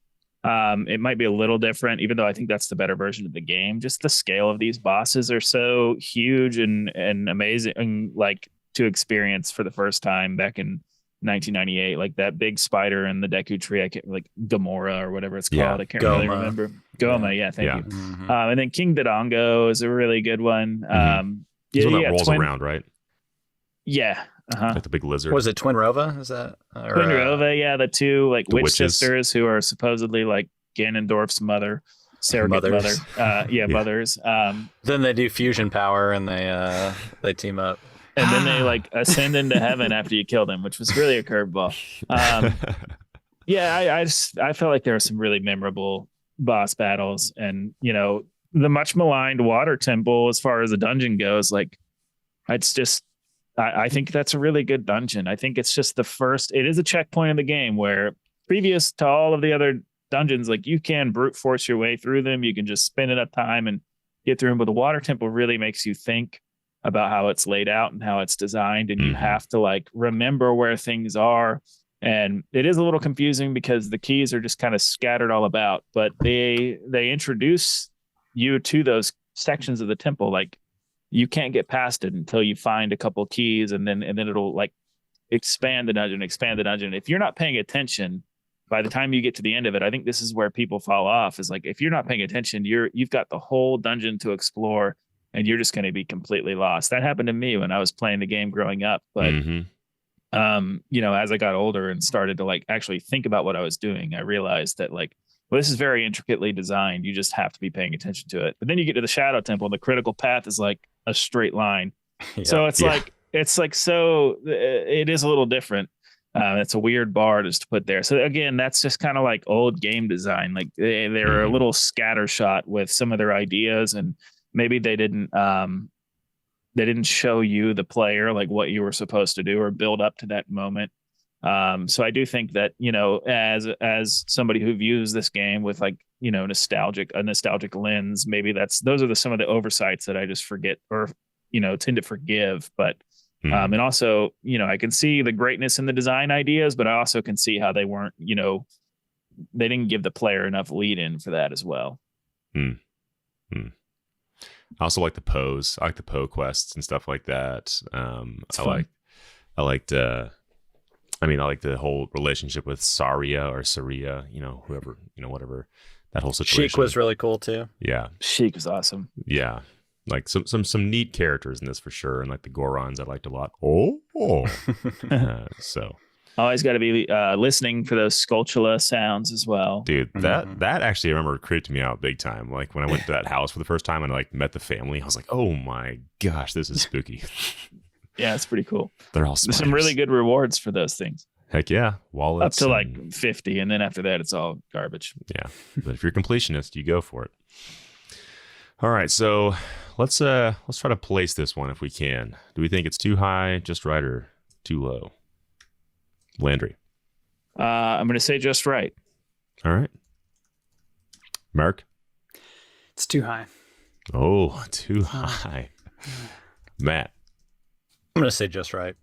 it might be a little different, even though I think that's the better version of the game. Just the scale of these bosses are so huge and amazing, and like to experience for the first time back in 1998, like that big spider in the Deku Tree. I can't like Gamora or whatever it's called. I can't really remember. Goma, thank you. Mm-hmm. And then King Dodongo is a really good one. He's one that rolls around, right? Yeah. Like the big lizard. Was it Twin Rova? Is that Twin Rova? Yeah, the two like the witch witches. sisters who are supposedly like Ganondorf's surrogate Mothers. mother. Mothers. Then they do fusion power and they team up. And then they like ascend into heaven after you kill them, which was really a curveball. I felt like there were some really memorable boss battles, and the much maligned water temple, as far as the dungeon goes, like it's just I think that's a really good dungeon. I think it's just it is a checkpoint in the game where previous to all of the other dungeons, like you can brute force your way through them. You can just spend enough time and get through them. But the water temple really makes you think about how it's laid out and how it's designed. And you have to like remember where things are. And it is a little confusing because the keys are just kind of scattered all about, but they introduce you to those sections of the temple. Like you can't get past it until you find a couple keys, and then it'll like expand the dungeon. If you're not paying attention, by the time you get to the end of it, I think this is where people fall off, is like, if you're not paying attention, you've got the whole dungeon to explore and you're just going to be completely lost. That happened to me when I was playing the game growing up. But, as I got older and started to like actually think about what I was doing, I realized that like, well, this is very intricately designed. You just have to be paying attention to it. But then you get to the Shadow Temple and the critical path is like a straight line. Yeah. So it is a little different. It's a weird bar just to put there. So again, that's just kind of like old game design. Like they're a little scattershot with some of their ideas, and maybe they didn't show you, the player, like what you were supposed to do or build up to that moment. So I do think that, as somebody who views this game with like, a nostalgic lens, maybe those are some of the oversights that I just forget or, tend to forgive. But, and also, I can see the greatness in the design ideas, but I also can see how they weren't, they didn't give the player enough lead in for that as well. I also like the pose. I like the Poe quests and stuff like that. I like the whole relationship with Saria, whoever, whatever, that whole situation. Sheik was really cool too. Yeah. Sheik was awesome. Yeah. Like some neat characters in this for sure. And like the Gorons I liked a lot. So always got to be listening for those Skulltula sounds as well. Dude, that actually, I remember, creeped me out big time. Like when I went to that house for the first time and like met the family, I was like, oh my gosh, this is spooky. Yeah, it's pretty cool. They're all spiders. There's some really good rewards for those things. Heck yeah. Wallets. Up to like 50, and then after that, it's all garbage. Yeah. But if you're a completionist, you go for it. All right. So let's try to place this one if we can. Do we think it's too high, just right, or too low? Landry. I'm going to say just right. All right. Mark? It's too high. Oh, too high. Matt? I'm going to say just right.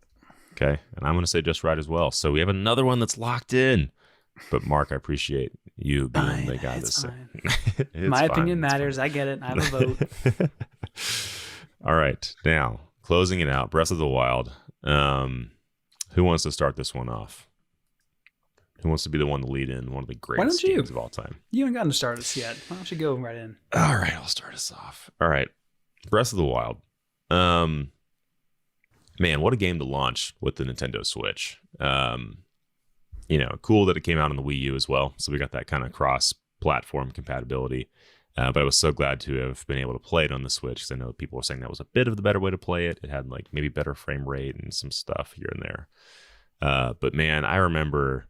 Okay. And I'm going to say just right as well. So we have another one that's locked in. But Mark, I appreciate you being the guy that's my opinion matters. I get it. I have a vote. All right. Now, closing it out, Breath of the Wild. Who wants to start this one off? Who wants to be the one to lead in one of the greatest games of all time? You haven't gotten to start us yet. Why don't you go right in? All right, I'll start us off. All right. Breath of the Wild. Man, what a game to launch with the Nintendo Switch. Cool that it came out on the Wii U as well. So we got that kind of cross-platform compatibility. But I was so glad to have been able to play it on the Switch because I know people were saying that was a bit of the better way to play it. It had like maybe better frame rate and some stuff here and there. But man, I remember,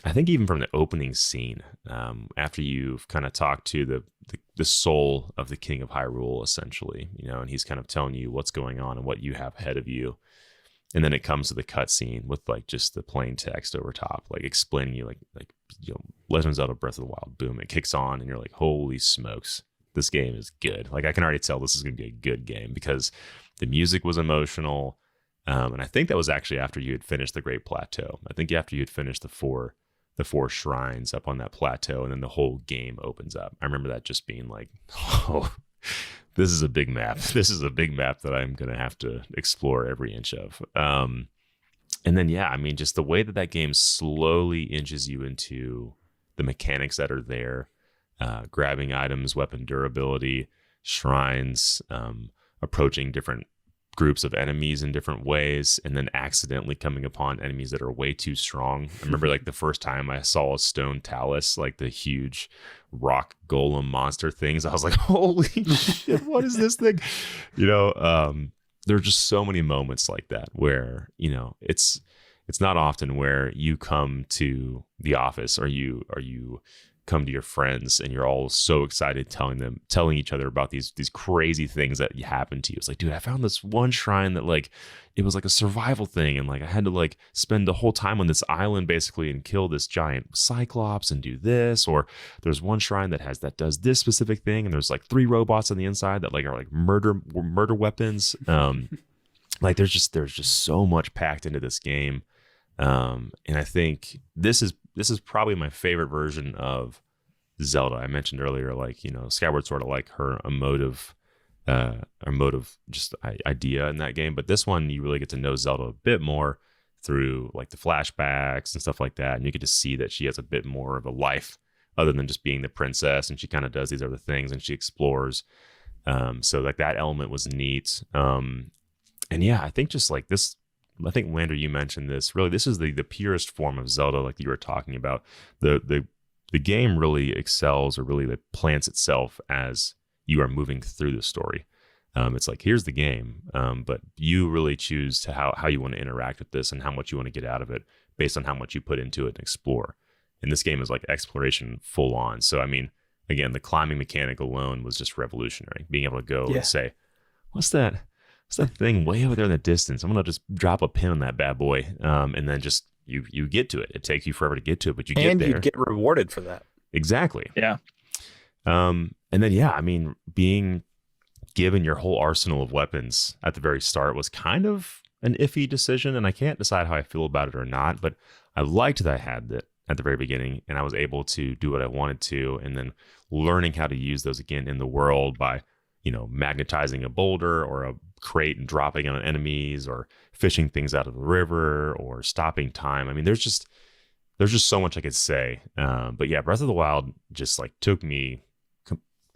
I think even from the opening scene, after you've kind of talked to the soul of the King of Hyrule, essentially, and he's kind of telling you what's going on and what you have ahead of you. And then it comes to the cutscene with like just the plain text over top, like explaining you like Legend of Zelda Breath of the Wild. Boom, it kicks on, and you're like, holy smokes, this game is good. Like I can already tell this is going to be a good game because the music was emotional, and I think that was actually after you had finished the Great Plateau. I think after you had finished the four shrines up on that plateau, and then the whole game opens up. I remember that just being like, oh. This is a big map. This is a big map that I'm going to have to explore every inch of. And then, yeah, I mean, just the way that game slowly inches you into the mechanics that are there, grabbing items, weapon durability, shrines, approaching different groups of enemies in different ways, and then accidentally coming upon enemies that are way too strong. I remember like the first time I saw a stone talus, like the huge rock golem monster things, I was like, holy shit, what is this thing? There are just so many moments like that where, it's not often where you come to the office or you come to your friends and you're all so excited telling each other about these crazy things that happened to you. It's like, dude, I found this one shrine that like it was like a survival thing, and like I had to like spend the whole time on this island basically and kill this giant cyclops and do this. Or there's one shrine that does this specific thing, and there's like 3 robots on the inside that like are like murder weapons. Like there's just so much packed into this game. And I think this is probably my favorite version of Zelda. I mentioned earlier, like, Skyward Sword, I like her emotive just idea in that game. But this one, you really get to know Zelda a bit more through like the flashbacks and stuff like that. And you get to see that she has a bit more of a life other than just being the princess. And she kind of does these other things and she explores. So like that element was neat. And yeah, I think just like this, I think Lander, you mentioned this. Really, this is the purest form of Zelda, like you were talking about. The game really excels, or really plants itself as you are moving through the story. It's like, here's the game, but you really choose to how you want to interact with this and how much you want to get out of it based on how much you put into it and explore. And this game is like exploration full on. So I mean, again, the climbing mechanic alone was just revolutionary. Being able to go and say, what's that thing way over there in the distance? I'm gonna just drop a pin on that bad boy, and then just you get to it. It takes you forever to get to it, but you get there. And you get rewarded for that. Exactly. Yeah. And then yeah, I mean, being given your whole arsenal of weapons at the very start was kind of an iffy decision, and I can't decide how I feel about it or not. But I liked that I had that at the very beginning, and I was able to do what I wanted to, and then learning how to use those again in the world by magnetizing a boulder or a crate and dropping on enemies, or fishing things out of the river, or stopping time. I mean, there's just so much I could say. But yeah, Breath of the Wild just like took me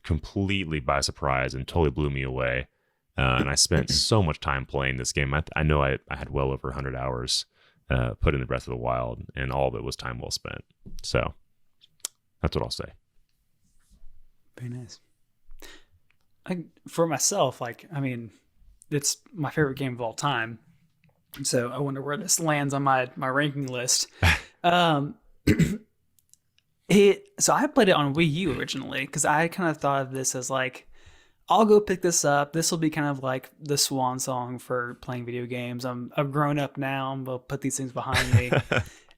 completely by surprise and totally blew me away. And I spent so much time playing this game. I know I had well over 100 hours put into Breath of the Wild, and all of it was time well spent. So that's what I'll say. Very nice. For myself, I mean, it's my favorite game of all time. So I wonder where this lands on my ranking list. So I played it on Wii U originally because I kind of thought of this as like, I'll go pick this up. This will be kind of like the swan song for playing video games. I've grown up now. I'm gonna put these things behind me,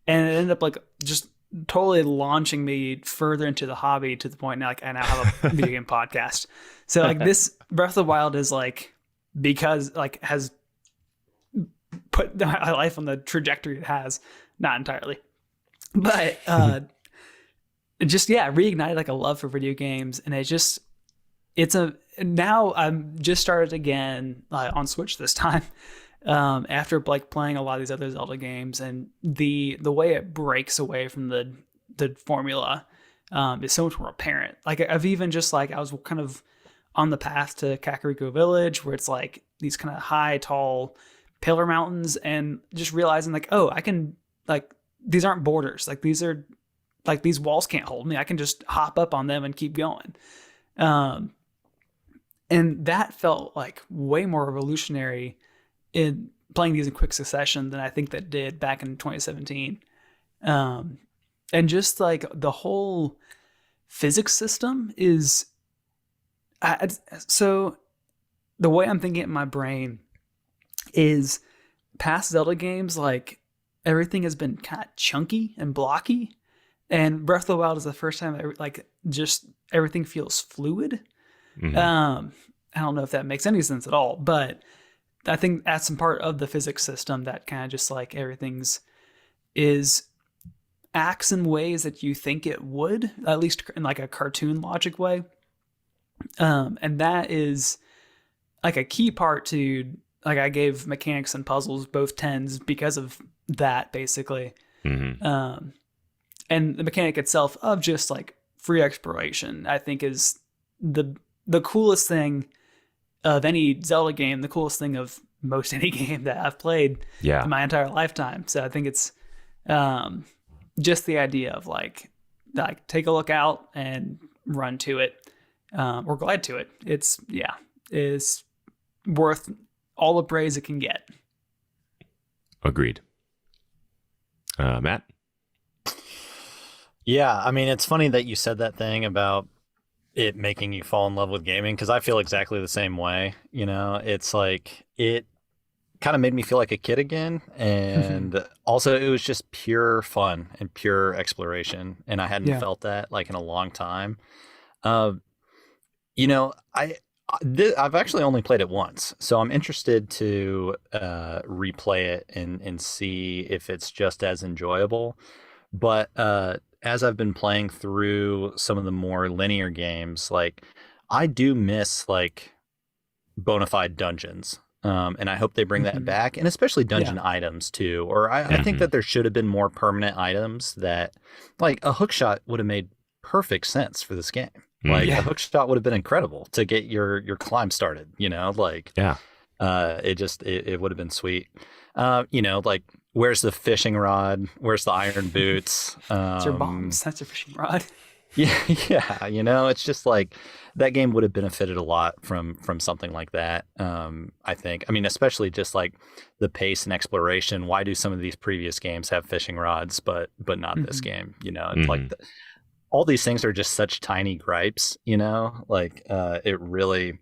and it ended up like just totally launching me further into the hobby to the point now like I now have a video game podcast. So like this Breath of the Wild is like, because like has put my life on the trajectory it has, not entirely, but just reignited like a love for video games. And now I'm just started again on Switch this time, after like playing a lot of these other Zelda games, and the way it breaks away from the formula is so much more apparent. Like I've even just like, I was kind of on the path to Kakariko Village, where it's like these kind of high, tall pillar mountains, and just realizing like, oh, I can, like, these aren't borders. Like, these are, like, these walls can't hold me. I can just hop up on them and keep going. And that felt like way more revolutionary in playing these in quick succession than I think that did back in 2017. And just like the whole physics system is, so the way I'm thinking it in my brain is past Zelda games, like everything has been kind of chunky and blocky, and Breath of the Wild is the first time like just everything feels fluid. I don't know if that makes any sense at all, but I think that's some part of the physics system that kind of just like is acts in ways that you think it would, at least in like a cartoon logic way. And that is like a key part to, like, I gave mechanics and puzzles both 10s because of that, basically. And the mechanic itself of just like free exploration, I think, is the coolest thing of any Zelda game, the coolest thing of most any game that I've played in my entire lifetime. So I think it's just the idea of like take a look out and run to it, or glide to it. It's worth all the praise it can get. Agreed. Matt? Yeah, I mean, it's funny that you said that thing about it making you fall in love with gaming, because I feel exactly the same way. You know, it's like it kind of made me feel like a kid again, and also it was just pure fun and pure exploration, and I hadn't felt that like in a long time. You know, I've actually only played it once, so I'm interested to replay it and see if it's just as enjoyable. But as I've been playing through some of the more linear games, like I do miss like bona fide dungeons. And I hope they bring that back, and especially dungeon items too. Or I think that there should have been more permanent items that, like, a hookshot would have made perfect sense for this game. Like a hookshot would have been incredible to get your climb started, you know, like, it would have been sweet. You know, like, where's the fishing rod? Where's the iron boots? It's your bombs. That's your fishing rod. Yeah, you know, it's just like that game would have benefited a lot from something like that. I think. I mean, especially just like the pace and exploration. Why do some of these previous games have fishing rods, but not this game? You know, it's like all these things are just such tiny gripes. You know, like it really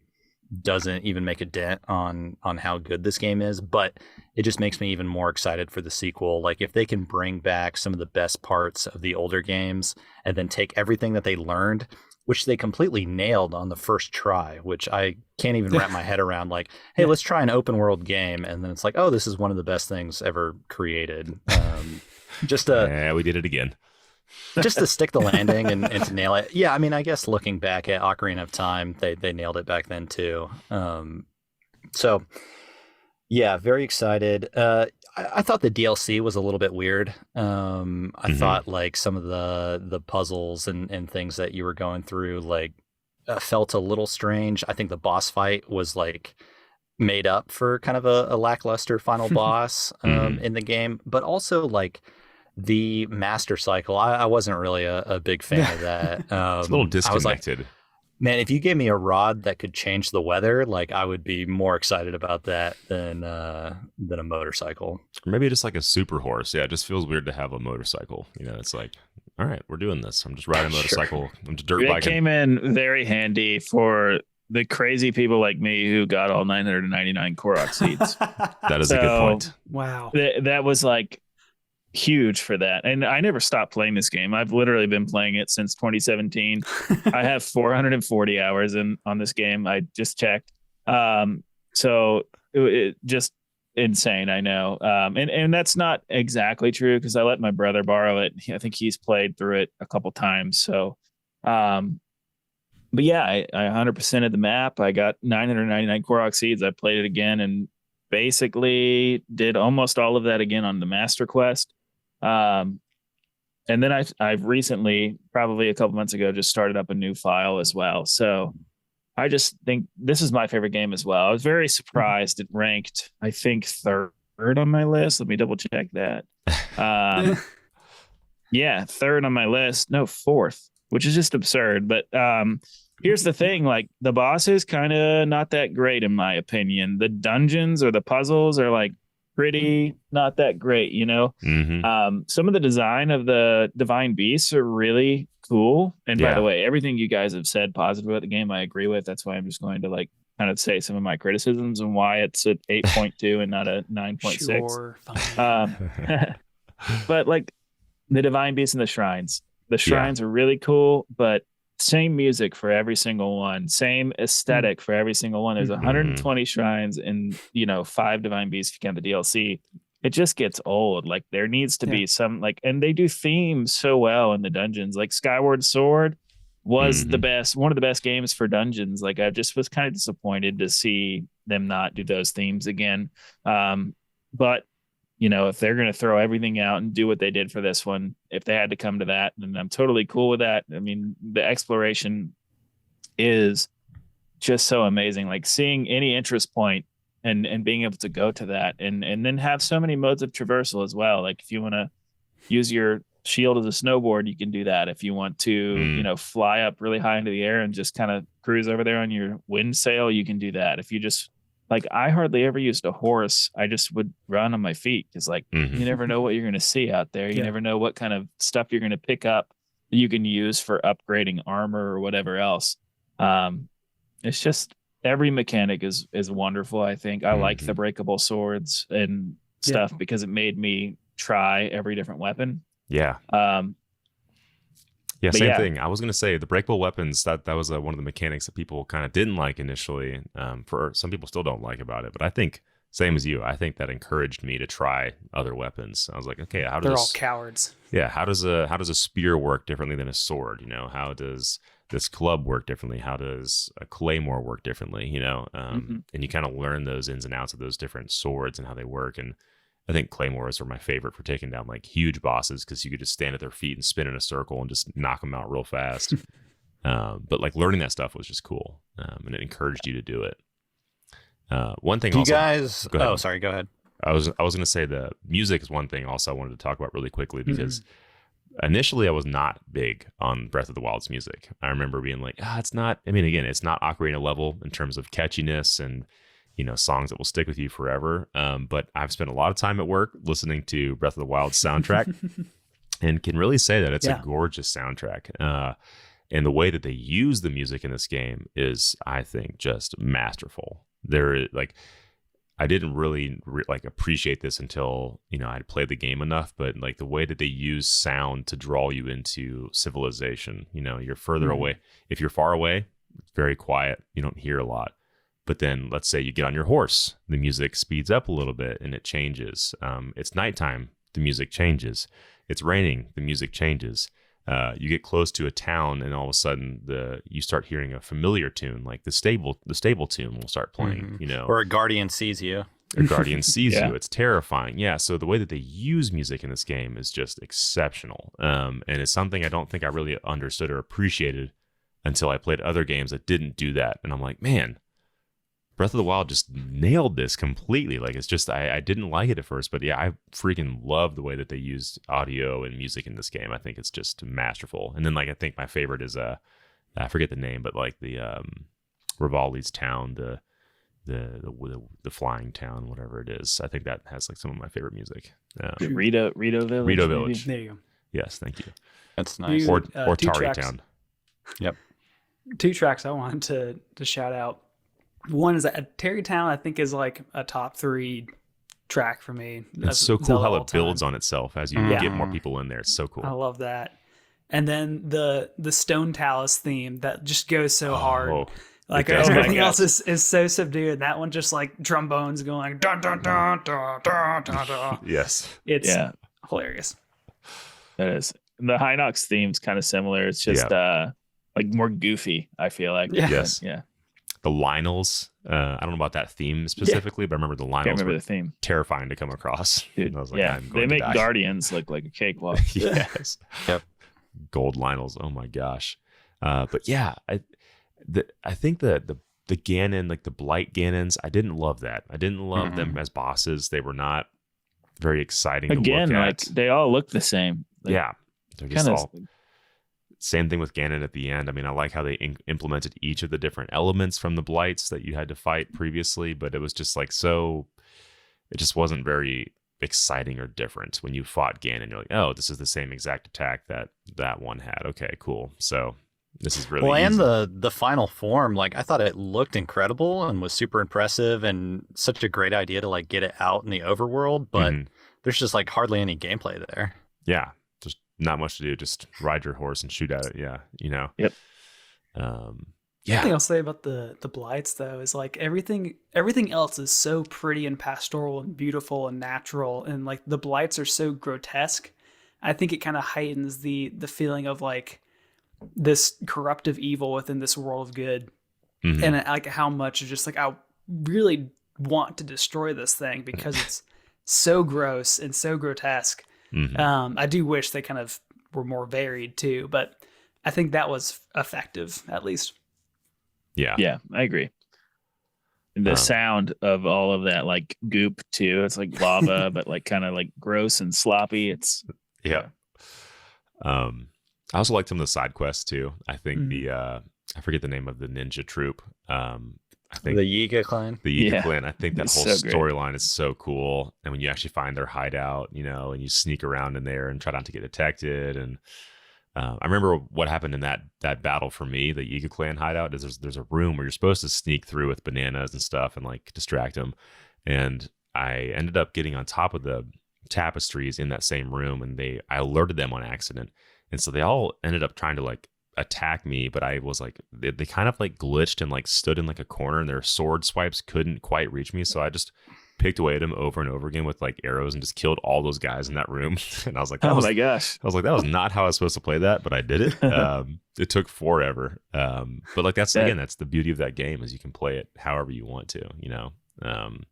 doesn't even make a dent on how good this game is, but it just makes me even more excited for the sequel. Like, if they can bring back some of the best parts of the older games and then take everything that they learned, which they completely nailed on the first try, which I can't even wrap my head around, like, hey, let's try an open world game, and then it's like, oh, this is one of the best things ever created. We did it again. Just to stick the landing and to nail it. Yeah, I mean, I guess looking back at Ocarina of Time, they nailed it back then too. So yeah, very excited. I thought the DLC was a little bit weird. I thought like some of the puzzles and things that you were going through like felt a little strange. I think the boss fight was like made up for kind of a lackluster final boss in the game, but also like the master cycle, I wasn't really a big fan of that. It's a little disconnected. I was like, man, if you gave me a rod that could change the weather, like I would be more excited about that than a motorcycle. Or maybe just like a super horse. Yeah, it just feels weird to have a motorcycle. You know, it's like, all right, we're doing this. I'm just riding a motorcycle. I'm just dirt biking. It came in very handy for the crazy people like me who got all 999 Korok seeds. That is a good point. Wow. That was like huge for that. And I never stopped playing this game. I've literally been playing it since 2017. I have 440 hours on this game. I just checked. So it just insane. I know. And that's not exactly true because I let my brother borrow it. I think he's played through it a couple times. So, but yeah, I 100%ed the map. I got 999 Korok seeds. I played it again and basically did almost all of that again on the Master Quest. And then I've recently, probably a couple months ago, just started up a new file as well. So I just think this is my favorite game as well. I was very surprised it ranked, I think, third on my list. Let me double check that. Yeah, third on my list. No, fourth, which is just absurd. But here's the thing, like the bosses kind of not that great in my opinion. The dungeons or the puzzles are like pretty not that great, you know. Some of the design of the divine beasts are really cool. And by the way, everything you guys have said positive about the game, I agree with. That's why I'm just going to like kind of say some of my criticisms and why it's at 8.2 and not a 9.6. Sure, fine. But like the divine beasts and the shrines are really cool, but same music for every single one, same aesthetic for every single one. There's 120 shrines and 5 divine beasts if you count the DLC. It just gets old. Like there needs to be some like, and they do themes so well in the dungeons. Like Skyward Sword was the best, one of the best games for dungeons. Like I just was kind of disappointed to see them not do those themes again. But if they're going to throw everything out and do what they did for this one, if they had to come to that, then I'm totally cool with that. I mean, the exploration is just so amazing. Like seeing any interest point and being able to go to that and then have so many modes of traversal as well. Like if you want to use your shield as a snowboard, you can do that. If you want to, fly up really high into the air and just kind of cruise over there on your wind sail, you can do that. If you just like, I hardly ever used a horse. I just would run on my feet because like you never know what you're going to see out there. You never know what kind of stuff you're going to pick up that you can use for upgrading armor or whatever else. It's just every mechanic is wonderful. I think I like the breakable swords and stuff because it made me try every different weapon. Same thing. I was going to say the breakable weapons, that was one of the mechanics that people kind of didn't like initially. For some people still don't like about it, but I think same as you, I think that encouraged me to try other weapons. I was like, okay, they're all cowards. Yeah. How does a spear work differently than a sword? How does this club work differently? How does a claymore work differently? And you kind of learn those ins and outs of those different swords and how they work. And I think claymores are my favorite for taking down like huge bosses because you could just stand at their feet and spin in a circle and just knock them out real fast. But like learning that stuff was just cool, and it encouraged you to do it. One thing, you guys. Oh, sorry. Go ahead. I was going to say the music is one thing. Also, I wanted to talk about really quickly because initially I was not big on Breath of the Wild's music. I remember being like, it's not. I mean, again, it's not Ocarina level in terms of catchiness and songs that will stick with you forever. But I've spent a lot of time at work listening to Breath of the Wild soundtrack and can really say that it's a gorgeous soundtrack. And the way that they use the music in this game is, I think, just masterful. I didn't really appreciate this until, I'd played the game enough, but like the way that they use sound to draw you into civilization, you're further away. If you're far away, it's very quiet. You don't hear a lot. But then let's say you get on your horse, the music speeds up a little bit and it changes. It's nighttime, the music changes. It's raining, the music changes. You get close to a town and all of a sudden you start hearing a familiar tune, like the stable tune will start playing, Or a guardian sees you. A guardian sees you. It's terrifying. Yeah. So the way that they use music in this game is just exceptional. And it's something I don't think I really understood or appreciated until I played other games that didn't do that. And I'm like, man, Breath of the Wild just nailed this completely. Like it's just, I didn't like it at first, but I freaking love the way that they used audio and music in this game. I think it's just masterful. And then I think my favorite is I forget the name, but like the Rivali's town, the flying town, whatever it is. I think that has like some of my favorite music. Rito Village. Rito Village. There you go. Yes, thank you. That's nice. Or Tari Town. Yep. 2 tracks I wanted to shout out. One is that Tarrytown, I think, is like a top 3 track for me. It's so cool Zelda how it builds on itself as you get more people in there. It's so cool. I love that. And then the Stone Talus theme that just goes so hard. Like everything else is so subdued. And that one just like trombones going like dun dun dun dun dun dun dun. Yes. It's hilarious. That is. The Hinox theme's kind of similar. It's just like more goofy, I feel like. Yes. Yeah. The Lionels, I don't know about that theme specifically, but I remember the Lionels were the theme. Terrifying to come across. Dude, I was like, they make Guardians look like a cakewalk. Yes. Yep. Gold Lionels. Oh my gosh. But yeah, I think the Ganon, like the Blight Ganons, I didn't love that. I didn't love them as bosses. They were not very exciting Again, to look like at. they all look the same. Like, Yeah, they're just kinda- all same thing with Ganon at the end. I mean, I like how they implemented each of the different elements from the Blights that you had to fight previously, but it was just like it just wasn't very exciting or different when you fought Ganon. You're like, oh, this is the same exact attack that one had. Okay, cool. So this is really easy. And the final form, like I thought it looked incredible and was super impressive and such a great idea to like get it out in the overworld, but there's just like hardly any gameplay there. Yeah, just not much to do. Just ride your horse and shoot at it. Yeah, Yep. The thing I'll say about the blights though is like everything else is so pretty and pastoral and beautiful and natural, and like the blights are so grotesque. I think it kind of heightens the feeling of like this corruptive evil within this world of good, and like how much is just like I really want to destroy this thing because it's so gross and so grotesque. I do wish they kind of were more varied too, but I think that was effective at least. Yeah, I agree. The sound of all of that like goop too. It's like lava, but like kind of like gross and sloppy. It's I also liked some of the side quests too. I think I forget the name of the ninja troop. I think the Yiga clan. The Yiga clan. I think that It's whole so great. storyline is so cool. And when you actually find their hideout, and you sneak around in there and try not to get detected. And I remember what happened in that battle for me. The Yiga clan hideout is there's a room where you're supposed to sneak through with bananas and stuff and like distract them. And I ended up getting on top of the tapestries in that same room, and I alerted them on accident. And so they all ended up trying to like attack me, but I was like, they kind of like glitched and like stood in like a corner, and their sword swipes couldn't quite reach me. So I just picked away at them over and over again with like arrows and just killed all those guys in that room. And I was like, my gosh. I was like, that was not how I was supposed to play that, but I did it. It took forever. But like that's the beauty of that game is you can play it however you want to, and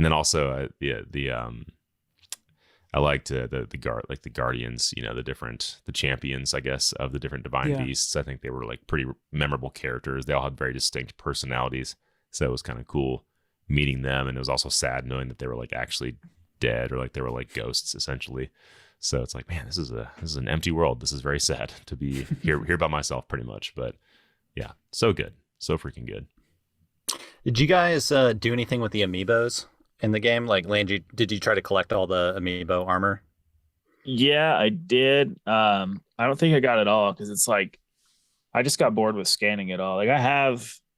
then also I liked the guardians, the champions, I guess, of the different divine beasts. I think they were like pretty memorable characters. They all had very distinct personalities, so it was kind of cool meeting them. And it was also sad knowing that they were like actually dead, or like they were like ghosts essentially. So it's like, man, this is an empty world. This is very sad to be here by myself, pretty much. But yeah, so good, so freaking good. Did you guys do anything with the amiibos in the game? Like, Lane, did you try to collect all the amiibo armor? Yeah, I did. I don't think I got it all because it's like I just got bored with scanning it all. Like I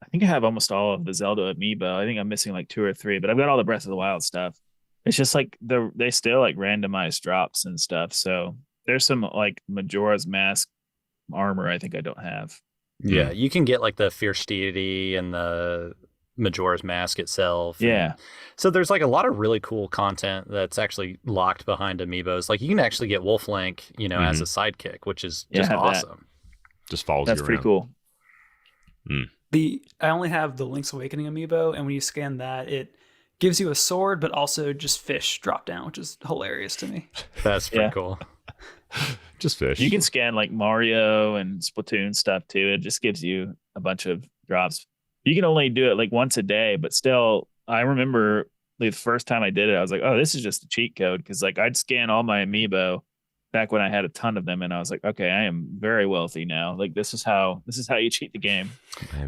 think I have almost all of the Zelda amiibo. I think I'm missing like 2 or 3, but I've got all the Breath of the Wild stuff. It's just like they still like randomized drops and stuff. So there's some like Majora's Mask armor I think I don't have. Yeah, you can get like the Fierce Deity and the Majora's Mask itself. Yeah. So there's like a lot of really cool content that's actually locked behind amiibos. Like you can actually get Wolf Link, as a sidekick, which is just awesome. Just follows That's you pretty around. cool. I only have the Link's Awakening amiibo, and when you scan that, it gives you a sword, but also just fish drop down, which is hilarious to me. That's pretty cool. Just fish. You can scan like Mario and Splatoon stuff too. It just gives you a bunch of drops. You can only do it like once a day, but still, I remember the first time I did it, I was like, oh, this is just a cheat code. Because like I'd scan all my amiibo back when I had a ton of them, and I was like, okay, I am very wealthy now. Like this is how you cheat the game.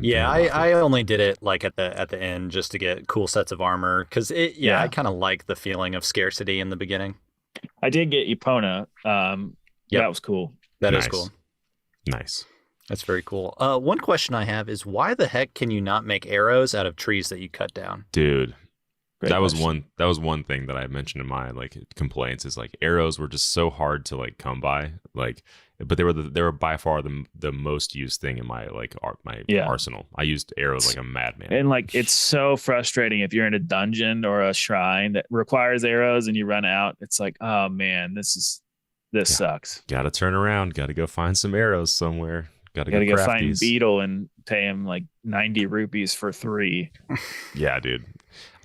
Yeah, I only did it like at the end just to get cool sets of armor because I kind of like the feeling of scarcity in the beginning. I did get Epona. That was cool. That is cool. Nice. That's very cool. One question I have is why the heck can you not make arrows out of trees that you cut down? Dude, Great that question. was one thing that I mentioned in my like complaints is like arrows were just so hard to like come by, like, but they were by far the most used thing in my like arsenal. I used arrows like a madman. And like it's so frustrating if you're in a dungeon or a shrine that requires arrows and you run out. It's like, oh man, this sucks. Gotta turn around. Gotta go find some arrows somewhere. Gotta go craft find these. Beetle and pay him like 90 rupees for 3. Yeah, dude.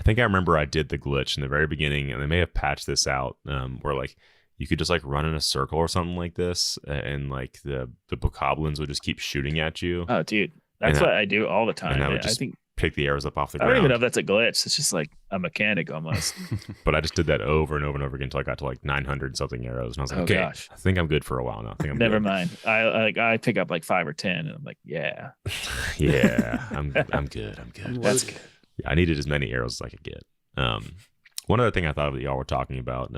I think I remember I did the glitch in the very beginning, and they may have patched this out, where like you could just like run in a circle or something like this, and like the bokoblins would just keep shooting at you. Oh, dude. That's what I do all the time. And I would man. just I think pick the arrows up off the I ground. don't even know if that's a glitch. It's just like a mechanic almost. But I just did that over and over and over again until I got to like 900 something arrows, and I was like, Oh, okay, gosh. I think I'm good for a while now. I think I'm Never good. mind. I pick up like 5 or 10, and I'm like, yeah, Yeah, I'm good. I'm good. that's good. I needed as many arrows as I could get. One other thing I thought that y'all were talking about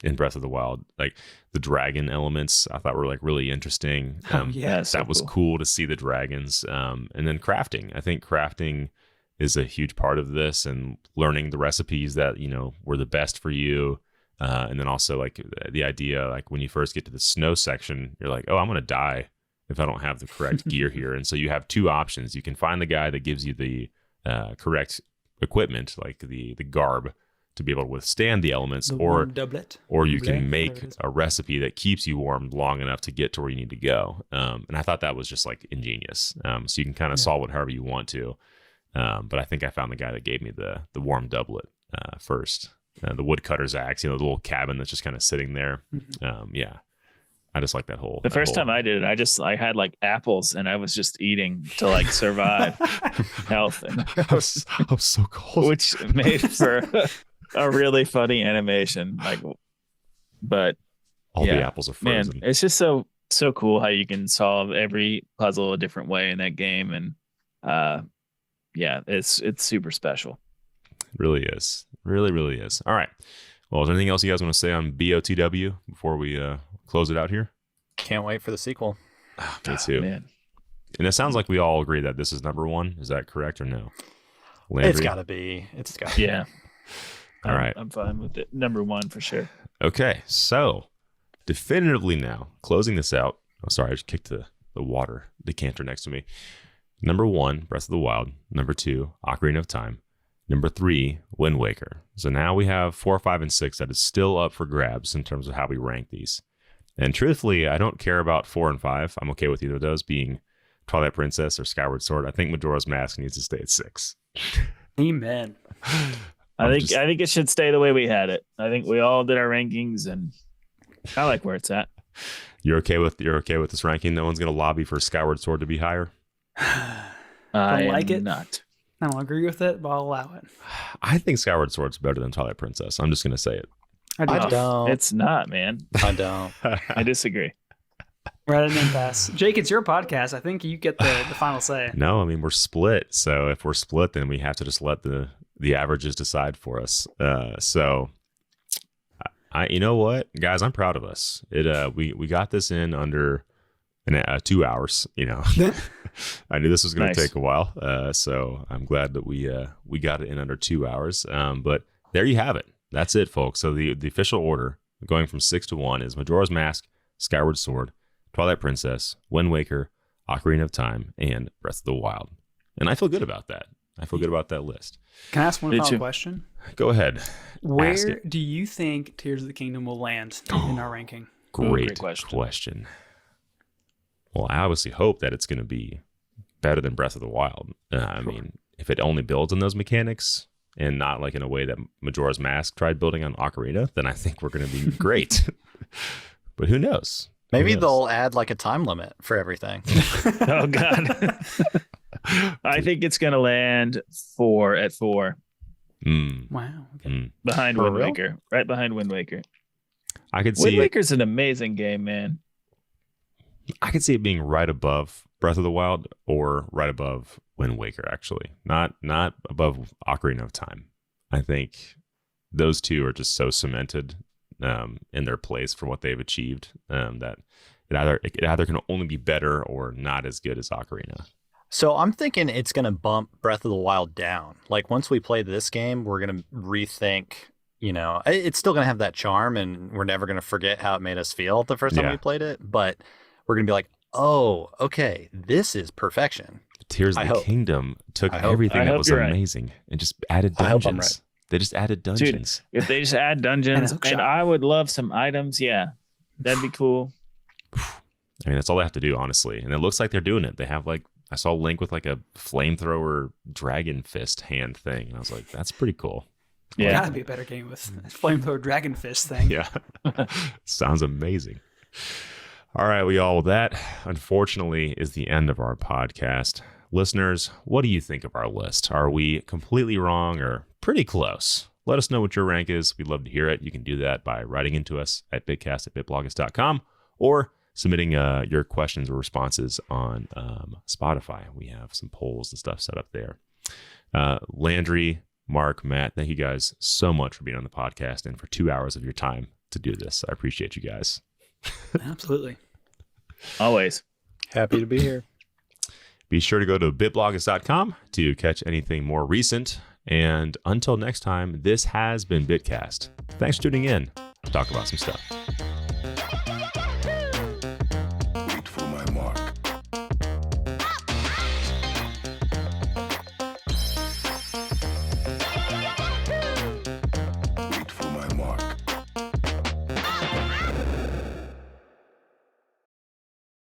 in Breath of the Wild, like the dragon elements, I thought were like really interesting. yeah, so that was cool to see the dragons. And then crafting. I think crafting is a huge part of this, and learning the recipes that were the best for you. And then also like the idea, like when you first get to the snow section, you're like, oh, I'm gonna die if I don't have the correct gear here. And so you have two options. You can find the guy that gives you the correct equipment, like the garb, to be able to withstand the elements, The or warm doublet. or you Doublet, can make whatever it is. a recipe that keeps you warm long enough to get to where you need to go. And I thought that was just like ingenious. So you can kind of solve it however you want to. But I think I found the guy that gave me the warm doublet first. The woodcutter's axe, the little cabin that's just kind of sitting there. Yeah, I just like that whole. The first time I did it, I had like apples, and I was just eating to like survive health, and, I was so cold. which made for a really funny animation. Like, but All yeah, the apples are man, frozen. it's just so cool how you can solve every puzzle a different way in that game, and yeah, it's super special. Really is. Really is. All right. Well, is there anything else you guys want to say on BOTW before we close it out here? Can't wait for the sequel. Me too. Man. And it sounds like we all agree that this is number one. Is that correct or no? It's Landry? got to be. It's got to be. Yeah. All right. I'm fine with it. Number 1 for sure. Okay. So definitively now, closing this out. Oh, sorry. I just kicked the water decanter next to me. Number 1, Breath of the Wild. Number 2, Ocarina of Time. Number 3, Wind Waker. So now we have 4, 5, and 6 that is still up for grabs in terms of how we rank these. And truthfully, I don't care about 4 and 5. I'm okay with either of those being Twilight Princess or Skyward Sword. I think Majora's Mask needs to stay at 6. Amen. I think it should stay the way we had it. I think we all did our rankings, and I like where it's at. You're okay with this ranking? No one's going to lobby for Skyward Sword to be higher? I like am it. not. I don't agree with it, but I'll allow it. I think Skyward Sword's better than Twilight Princess. I'm just going to say it. I don't. It's not, man. I don't. I disagree. We're at an impasse. Jake, it's your podcast. I think you get the final say. No, I mean, we're split. So if we're split, then we have to just let the averages decide for us. So you know what, guys, I'm proud of us. We got this in under 2 hours. I knew this was going to Nice. take a while. So I'm glad that we got it in under 2 hours. But there you have it. That's it, folks. So the official order going from 6 to 1 is Majora's Mask, Skyward Sword, Twilight Princess, Wind Waker, Ocarina of Time, and Breath of the Wild. And I feel good about that. I feel good about that list. Can I ask one Me final too. question? Go ahead. Ask Where it. do you think Tears of the Kingdom will land in our ranking? Great great question. Well, I obviously hope that it's going to be better than Breath of the Wild. I mean, if it only builds on those mechanics and not like in a way that Majora's Mask tried building on Ocarina, then I think we're going to be great. But who knows? Maybe Who knows? they'll add like a time limit for everything. Oh God. I think it's gonna land at 4 Mm, Wow. Okay. mm. behind For Wind real? Waker, right behind Wind Waker. I could Wind see it. Waker's an amazing game, man. I could see it being right above Breath of the Wild or right above Wind Waker. Actually, not above Ocarina of Time. I think those two are just so cemented in their place for what they've achieved that it either can only be better or not as good as Ocarina. So I'm thinking it's going to bump Breath of the Wild down. Like once we play this game, we're going to rethink, it's still going to have that charm and we're never going to forget how it made us feel the first time Yeah. we played it. But we're going to be like, oh, okay, this is perfection. Tears of I the hope. Kingdom took I hope. everything I that hope was you're right. amazing and just added I hope I'm dungeons. right. They just added dungeons. If they just add dungeons, And a and hookshot. I would love some items, yeah. That'd be cool. I mean, that's all they have to do, honestly. And it looks like they're doing it. They have I saw Link with like a flamethrower dragon fist hand thing. And I was like, that's pretty cool. Yeah. Gotta be a better game with flamethrower dragon fist thing. Yeah. Sounds amazing. All right, well, that unfortunately is the end of our podcast. listeners, what do you think of our list? Are we completely wrong or pretty close? Let us know what your rank is. We'd love to hear it. You can do that by writing into us at bitcast@bitbloggist.com or submitting your questions or responses on Spotify. We have some polls and stuff set up there. Landry, Mark, Matt, thank you guys so much for being on the podcast and for 2 hours of your time to do this. I appreciate you guys. Absolutely. Always. Happy to be here. Be sure to go to bitbloggist.com to catch anything more recent. And until next time, this has been BitCast. Thanks for tuning in. Talk about some stuff.